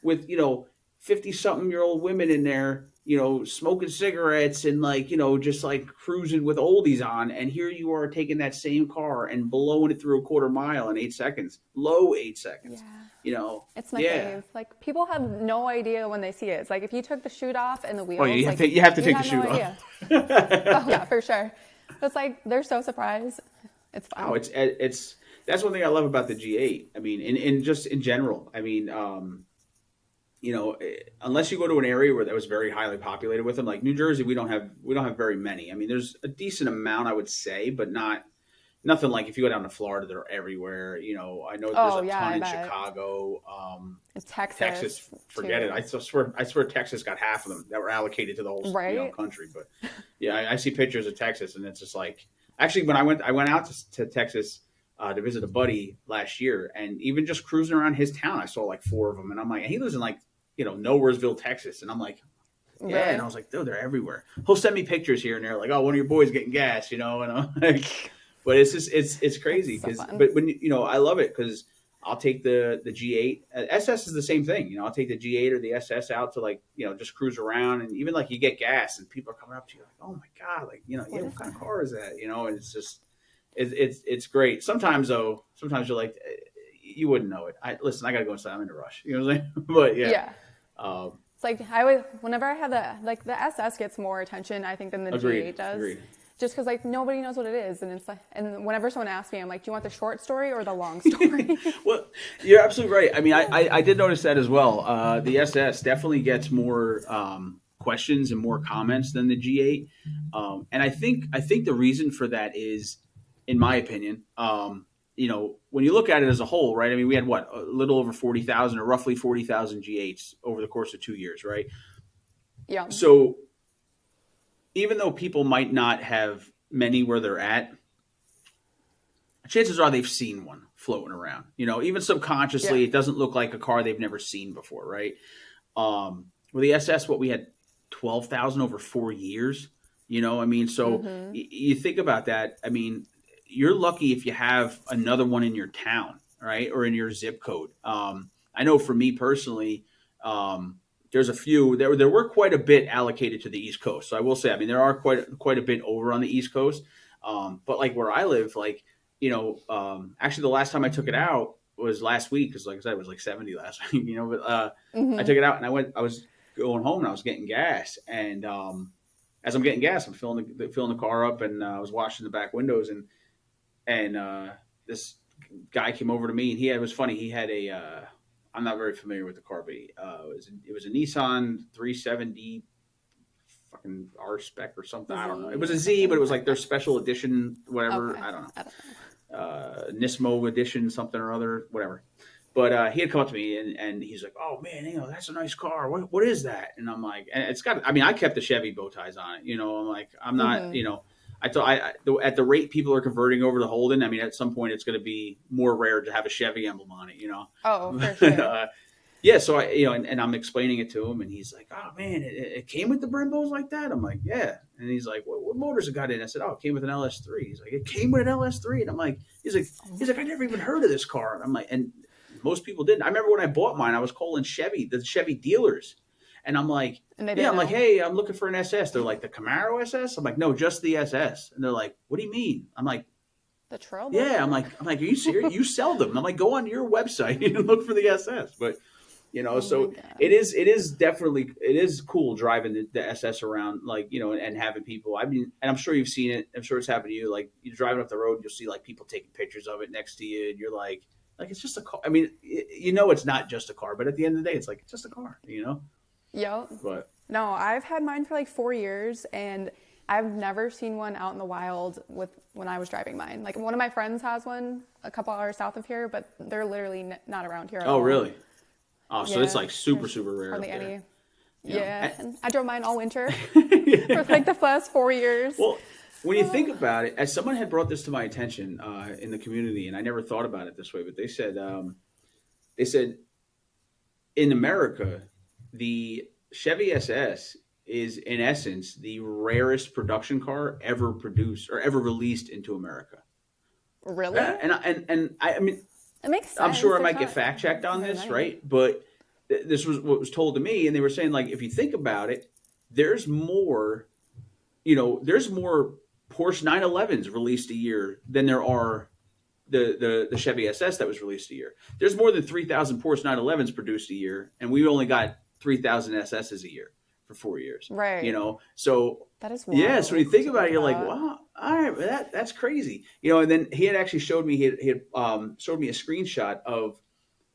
with 50-something-year-old women in there, smoking cigarettes and just cruising with oldies on. And here you are taking that same car and blowing it through a quarter mile in 8 seconds, low 8 seconds. Yeah. It's my fave. Like, people have no idea when they see it. It's like if you took the chute off and the wheels. Oh, you have to take the chute off. Oh yeah, for sure. It's like they're so surprised. It's fun. Oh, it's that's one thing I love about the G8. I mean, in general. I mean, unless you go to an area where that was very highly populated with them, like New Jersey, we don't have very many. I mean, there's a decent amount, I would say, but nothing like if you go down to Florida, they're everywhere. I know there's a ton in Chicago. Texas, forget it. I swear Texas got half of them that were allocated to the whole country. But yeah, I see pictures of Texas, and it's just like actually when I went out to Texas to visit a buddy last year, and even just cruising around his town, I saw like 4 of them, and I'm like, he lives in Nowheresville, Texas, and I'm like. Yeah, and I was like, dude, they're everywhere. He'll send me pictures here and there, like, oh, one of your boys getting gas, and I'm like. But it's just it's crazy because but when I love it because I'll take the G8 SS is the same thing I'll take the G8 or the SS out to just cruise around, and even you get gas and people are coming up to you like, oh my god, what kind of car is that and it's just it's great. Sometimes you're like you wouldn't know it. I gotta go inside, I'm in a rush, what I'm saying. But yeah. It's like whenever I have the SS gets more attention I think than the Agreed. G8 does. Agreed. just because like nobody knows what it is, and it's like, and whenever someone asks me, I'm like, do you want the short story or the long story? Well, you're absolutely right. I mean, I did notice that as well. The SS definitely gets more questions and more comments than the G8, and I think the reason for that is, in my opinion, when you look at it as a whole, right? I mean, we had what, a little over 40,000 or roughly 40,000 G8s over the course of 2 years, right? Yeah. So even though people might not have many where they're at, chances are they've seen one floating around. Even subconsciously, Yeah. it doesn't look like a car they've never seen before, right? With the SS, what we had 12,000 over 4 years. I mean, so you think about that. I mean, you're lucky if you have another one in your town, right, or in your zip code. I know for me personally, there's a few. There were quite a bit allocated to the East Coast. So I will say, I mean, there are quite a bit over on the East Coast. But like where I live, like actually the last time I took it out was last week because, like I said, it was like 70 last week. But I took it out and I was going home and I was getting gas, and as I'm getting gas, I'm filling the car up, and I was washing the back windows, and this guy came over to me, and it was funny. He had a I'm not very familiar with the car, but it was a Nissan 370 fucking R spec or something. I don't know. It was a Z, but it was like their special edition, whatever. Okay. I don't know. Nismo edition, something or other, whatever. But he had come up to me and he's like, "Oh man, that's a nice car. What is that?" And I'm like, and it's got. I mean, I kept the Chevy bow ties on it. I'm like, I'm not. I thought at the rate people are converting over to Holden. I mean, at some point it's going to be more rare to have a Chevy emblem on it. Oh, for sure. Yeah, so and I'm explaining it to him, and he's like, "Oh man, it came with the Brembos like that." I'm like, "Yeah," and he's like, "What motors it got in?" I said, "Oh, it came with an LS3." He's like, "It came with an LS3," and I'm like, "He's like, I never even heard of this car." And I'm like, and most people didn't. I remember when I bought mine, I was calling the Chevy dealers, and I'm like, And they "Yeah," didn't I'm like, know. "Hey, I'm looking for an SS." They're like, "The Camaro SS?" I'm like, "No, just the SS." And they're like, "What do you mean?" I'm like, The Trailblazer. "Yeah." I'm like, "Are you serious? You sell them?" I'm like, "Go on your website and look for the SS." But Oh my so God. it is definitely, it is cool driving the SS around, like, and having people. I mean, and I'm sure you've seen it. I'm sure it's happened to you. Like, you're driving up the road, you'll see like people taking pictures of it next to you, and you're like it's just a car. I mean, it's not just a car, but at the end of the day, it's like it's just a car. Yep. But No, I've had mine for like 4 years, and I've never seen one out in the wild when I was driving mine. Like, one of my friends has one a couple hours south of here, but they're literally not around here at all. oh, really? Oh, so it's Yeah, like super there's super rare up hardly there. any. You know? Yeah, and I drove mine all winter Yeah. for like the last 4 years. Well, when you think about it, as someone had brought this to my attention in the community, and I never thought about it this way, but they said in America, the Chevy SS is in essence the rarest production car ever produced or ever released into America. Really? I mean, It makes sense. I'm sure I There's might get not fact checked on very this, many. right? But this was what was told to me, and they were saying, like, if you think about it, there's more, there's more Porsche 911s released a year than there are the Chevy SS that was released a year. There's more than 3,000 Porsche 911s produced a year, and we only got 3,000 SSs a year for 4 years. Right. So That is yeah. So when you wild think to about it, think you're like, about. wow, all right, that's crazy. And then he had actually showed me he had showed me a screenshot of,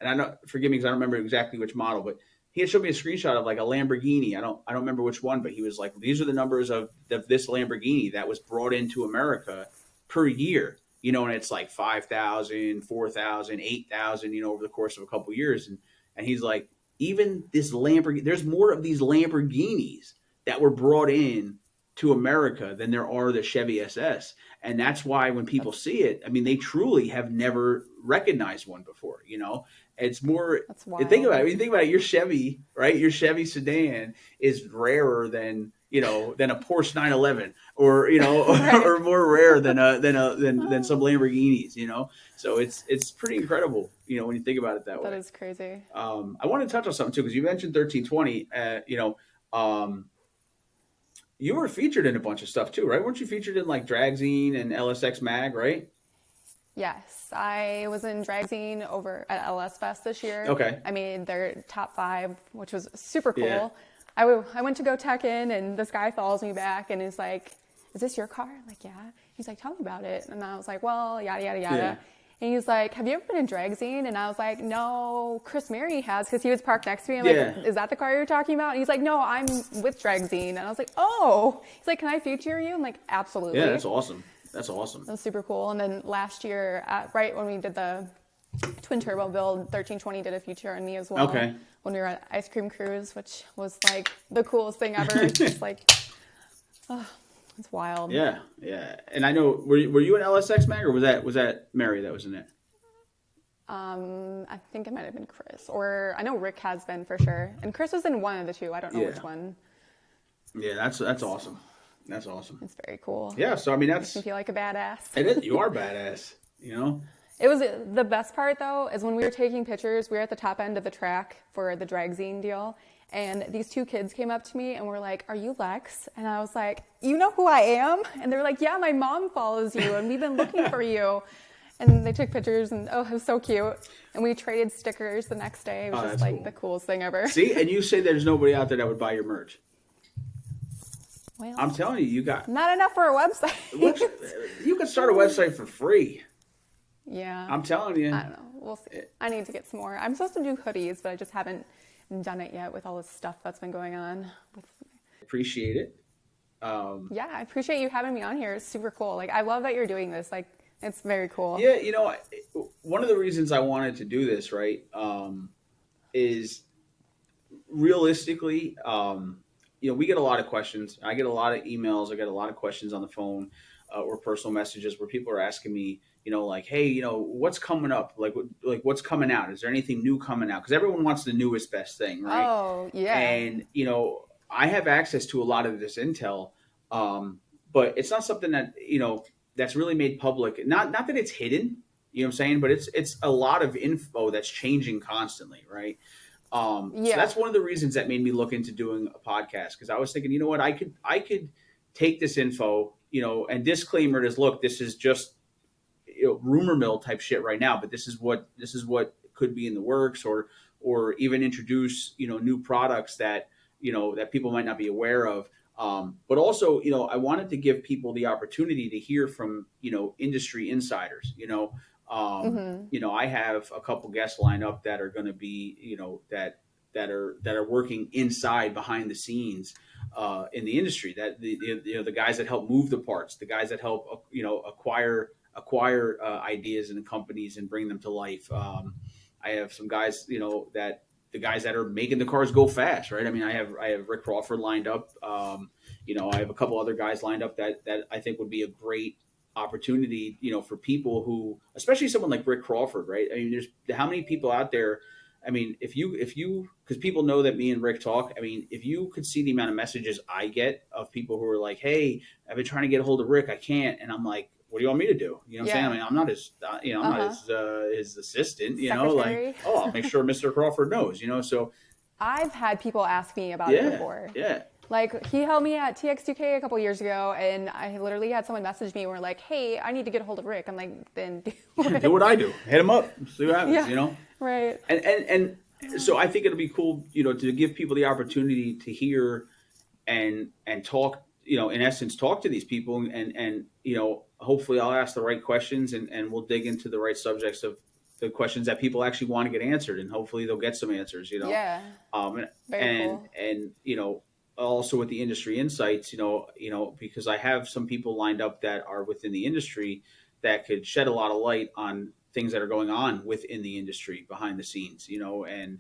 and I don't, forgive me because I don't remember exactly which model, but he had showed me a screenshot of like a Lamborghini. I don't remember which one, but he was like, these are the numbers of this Lamborghini that was brought into America per year. And it's like 5,000, 4,000, 8,000, over the course of a couple of years. And he's like, even this Lamborghini, there's more of these Lamborghinis that were brought in to America than there are the Chevy SS. And that's why when people see it, I mean, they truly have never recognized one before. It's more, That's think about it. wild. When you think about it, your Chevy, right? Your Chevy sedan is rarer than a Porsche 911, or Right. or more rare than some Lamborghinis. So it's pretty incredible, when you think about it that That way. is crazy. I want to touch on something too, because you mentioned 1320. Um, you were featured in a bunch of stuff too, right? Weren't you featured in like Dragzine and LSX Mag, right? Yes, I was in Dragzine over at LS Fest this year. Okay. I made their top 5, which was super Yeah. cool. I went to go tech in, and this guy follows me back and is like, is this your car? I'm like, yeah. He's like, tell me about it. And I was like, well, yada, yada, yada. Yeah. And he's like, have you ever been in drag scene? And I was like, no, Chris Mary has, because he was parked next to me. I'm Yeah. like, is that the car you're talking about? And he's like, no, I'm with drag scene. And I was like, oh. He's like, can I feature you? I'm like, absolutely. Yeah, that's awesome. That's awesome. That was super cool. And then last year, right when we did the twin turbo build, 1320 did a feature on me as well. Okay. When we were at Ice Cream Cruise, which was like the coolest thing ever. It's just like, oh, it's wild. Yeah, yeah. And I know, were you in LSX Mag, or was that Mary that was in it? I think it might have been Chris, or I know Rick has been for sure. And Chris was in one of the two. I don't know which one. Yeah, that's awesome. That's awesome. It's very cool. Yeah, so I mean, Makes me feel like a badass. it is. You are badass. You know. It was the best part though, is when we were taking pictures. We were at the top end of the track for the drag zine deal, and these two kids came up to me and were like, "Are you Lex?" And I was like, "You know who I am?" And they were like, "Yeah, my mom follows you, and we've been looking for you." And they took pictures, and oh, it was so cute. And we traded stickers the next day. It was just like the coolest thing ever. See, and you say there's nobody out there that would buy your merch. Well, I'm telling you, you got not enough for a website. You could start a website for free. Yeah. I'm telling you. I don't know. We'll see. I need to get some more. I'm supposed to do hoodies, but I just haven't done it yet with all this stuff that's been going on. Appreciate it. Yeah, I appreciate you having me on here. It's super cool. Like, I love that you're doing this. Like, it's very cool. Yeah, you know, one of the reasons I wanted to do this, right, is realistically, you know, we get a lot of questions. I get a lot of emails. I get a lot of questions on the phone or personal messages where people are asking me, you know, like, hey, you know, what's coming up? Like what's coming out? Is there anything new coming out? Because everyone wants the newest best thing, right? Oh, yeah. And, you know, I have access to a lot of this intel, but it's not something that, you know, that's really made public. Not that it's hidden, you know what I'm saying? But it's a lot of info that's changing constantly, right? So that's one of the reasons that made me look into doing a podcast, because I was thinking, you know what, I could take this info, you know, and disclaimer is, look, this is just, you know, rumor mill type shit right now, but this is what could be in the works, or even introduce, you know, new products that, you know, that people might not be aware of. But also, you know, I wanted to give people the opportunity to hear from, you know, industry insiders, you know. You know, I have a couple guests lined up that are going to be, you know, that are working inside behind the scenes in the industry. That you know, the guys that help move the parts, the guys that help, you know, acquire ideas and companies and bring them to life. I have some guys, you know, that the guys that are making the cars go fast, right? I mean, I have Rick Crawford lined up. You know, I have a couple other guys lined up that I think would be a great opportunity, you know, for people who, especially someone like Rick Crawford, right? I mean, there's how many people out there. I mean, if you, because people know that me and Rick talk. I mean, if you could see the amount of messages I get of people who are like, "Hey, I've been trying to get a hold of Rick, I can't," and I'm like, "What do you want me to do?" You know what I'm saying? I mean, I'm not his, you know, I'm not his assistant. You know, like, oh, I'll make sure Mr. Crawford knows. You know, so I've had people ask me about it before. Yeah. Like, he helped me at TX2K a couple years ago, and I literally had someone message me and were like, "Hey, I need to get a hold of Rick." I'm like, then do it. Do what I do. Hit him up. See what happens, you know? Right. And so I think it'll be cool, you know, to give people the opportunity to hear and talk, you know, in essence, talk to these people and you know, hopefully I'll ask the right questions and we'll dig into the right subjects of the questions that people actually want to get answered, and hopefully they'll get some answers, you know? Yeah. Very cool. And, you know, also with the industry insights, you know, because I have some people lined up that are within the industry that could shed a lot of light on things that are going on within the industry behind the scenes, you know, and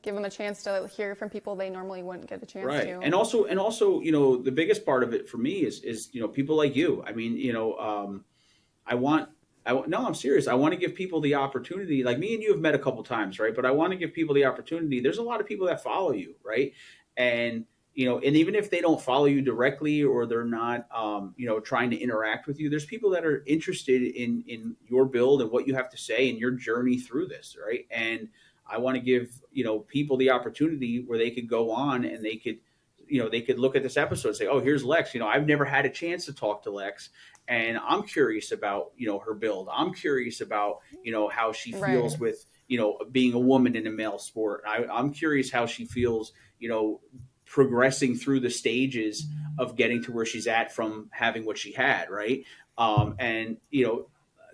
give them a chance to hear from people they normally wouldn't get a chance to. And also, you know, the biggest part of it for me is, you know, people like you. I mean, you know, no, I'm serious. I want to give people the opportunity. Like, me and you have met a couple times, right? But I want to give people the opportunity. There's a lot of people that follow you, right? And, you know, and even if they don't follow you directly or they're not, you know, trying to interact with you, there's people that are interested in your build and what you have to say and your journey through this, right? And I want to give, you know, people the opportunity where they could go on and they could, you know, they could look at this episode and say, "Oh, here's Lex. You know, I've never had a chance to talk to Lex, and I'm curious about, you know, her build. I'm curious about, you know, how she feels with, you know, being a woman in a male sport. I'm curious how she feels, you know, progressing through the stages of getting to where she's at from having what she had, right? And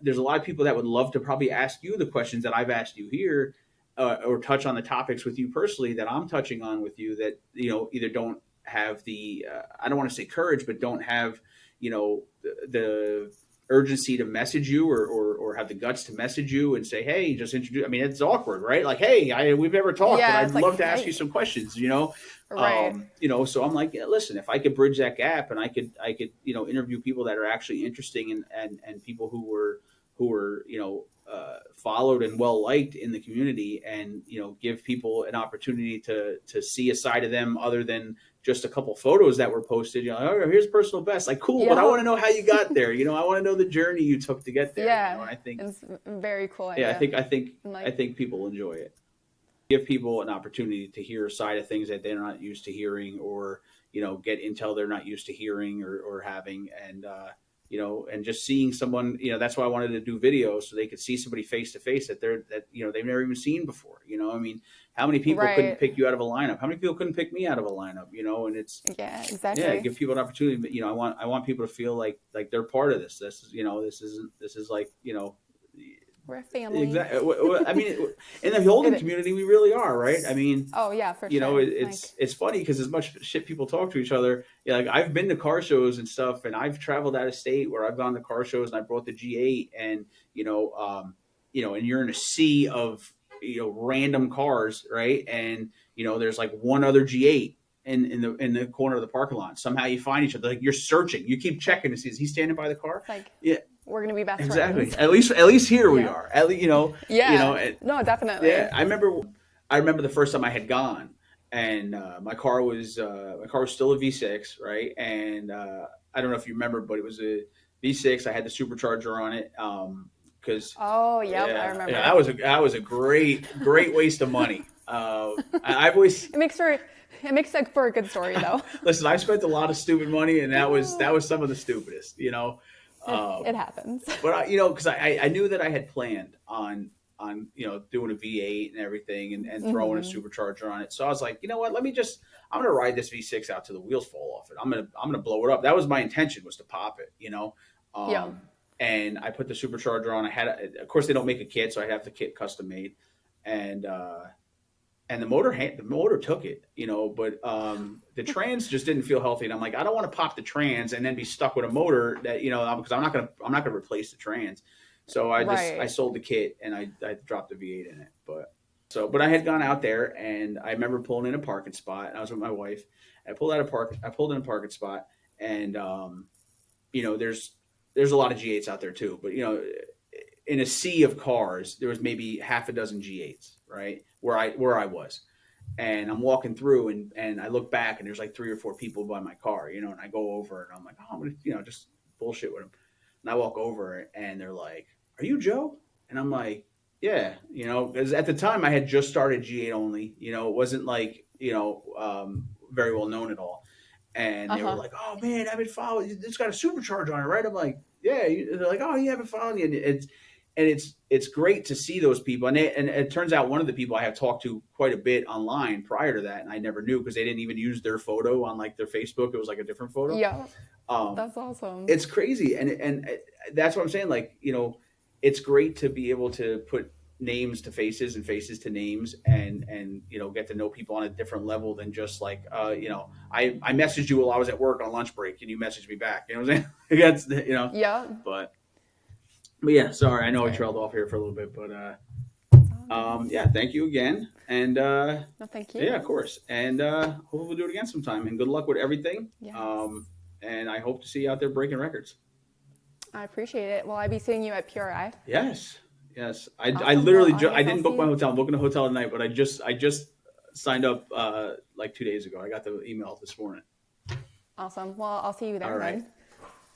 there's a lot of people that would love to probably ask you the questions that I've asked you here, or touch on the topics with you personally that I'm touching on with you, that either don't have the I don't want to say courage, but don't have the urgency to message you, or have the guts to message you and say, hey, just introduce. I mean, it's awkward, right? Like, hey, we've never talked, but Yeah, I'd it's like, love to ask hey. you some questions, Right. So I'm like, yeah, listen, if I could bridge that gap, and I could interview people that are actually interesting, and people who were followed and well liked in the community, and give people an opportunity to see a side of them other than just a couple photos that were posted. Oh, here's personal best. Like, cool, but I want Yep. to know how you got there. I want to know the journey you took to get there. Yeah. And I think, It's a very cool yeah, I idea. think I think And I like, think people enjoy it. Give people an opportunity to hear a side of things that they're not used to hearing, or get intel they're not used to hearing, or having. And just seeing someone, that's why I wanted to do videos, so they could see somebody face to face that they've never even seen before. I mean, how many people couldn't right. pick you out of a lineup? How many people couldn't pick me out of a lineup? And it's, Yeah, yeah, exactly. give people an opportunity. But I want people to feel like they're part of this. This is like, We're a family. exactly. I mean, in the Holden It is. community, we really are, right? I mean, Oh, yeah, for sure. Like, it's funny because as much shit people talk to each other, like, I've been to car shows and stuff, and I've traveled out of state where I've gone to car shows, and I brought the G8, and and you're in a sea of random cars, right? And there's like one other G8 in the corner of the parking lot. Somehow you find each other, like, you're searching, you keep checking to see, is he standing by the car? it's like, Yeah, we're going to be best exactly. friends. At least here we Yeah. are. At least Yeah. and, No, yeah. definitely. I remember the first time I had gone, and my car was still a V6, right? And I don't know if you remember, but it was a V6. I had the supercharger on it, because Oh, yep, I yeah, remember. that was a great waste of money. I've always It makes for a good story, though. listen. I spent a lot of stupid money, and that was some of the stupidest. It happens. But because I knew that I had planned on doing a V8 and everything, and throwing a Hmm. supercharger on it. So I was like, you know what? I'm gonna ride this V6 out till the wheels fall off it. I'm gonna blow it up. That was my intention, was to pop it. Yeah. And I put the supercharger on. Of course, they don't make a kit, so I have the kit custom made, and the motor took it. But the trans just didn't feel healthy, and I'm like, I don't want to pop the trans and then be stuck with a motor that because I'm not gonna replace the trans. So I Right. sold the kit, and I dropped the V8 in it. But I had gone out there, and I remember pulling in a parking spot, and I was with my wife. I pulled in a parking spot, and there's a lot of G8s out there too, but in a sea of cars, there was maybe half a dozen G8s, right? Where I was. And I'm walking through, and I look back, and there's like 3 or 4 people by my car, and I go over, and I'm like, oh, I'm gonna, just bullshit with them. And I walk over, and they're like, are you Joe? And I'm like, yeah, because at the time I had just started G8 only, it wasn't like, very well known at all. And they were Uh-huh. like, "Oh man, I've been following. It's got a supercharger on it, right?" I'm like, "Yeah." They're like, "Oh, yeah, I've been following you." And it's great to see those people. And it turns out one of the people I have talked to quite a bit online prior to that, and I never knew, because they didn't even use their photo on like their Facebook. It was like a different photo. Yeah. Um, That's awesome. it's crazy, and that's what I'm saying. Like, it's great to be able to put names to faces and faces to names, and get to know people on a different level than just like, I messaged you while I was at work on lunch break, and you messaged me back. You know what I'm saying? Yeah. But yeah, sorry, I know I Sorry. trailed off here for a little bit, but That's all good. yeah, thank you again, and No, thank yeah, of you. course, and hopefully we'll do it again sometime. And good luck with everything. Yes. And I hope to see you out there breaking records. I appreciate it. Will I be seeing you at PRI? Yes, yes. I Awesome. Well, literally I I guess I'll didn't book see my you. hotel. I'm booking a hotel tonight, but I just signed up like 2 days ago. I got the email this morning. Awesome. Well, I'll see you All there right, then.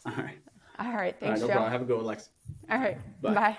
all right, All right. all right. Thanks, No Joe. problem. Have a good one, Lex. All right. Bye. Bye.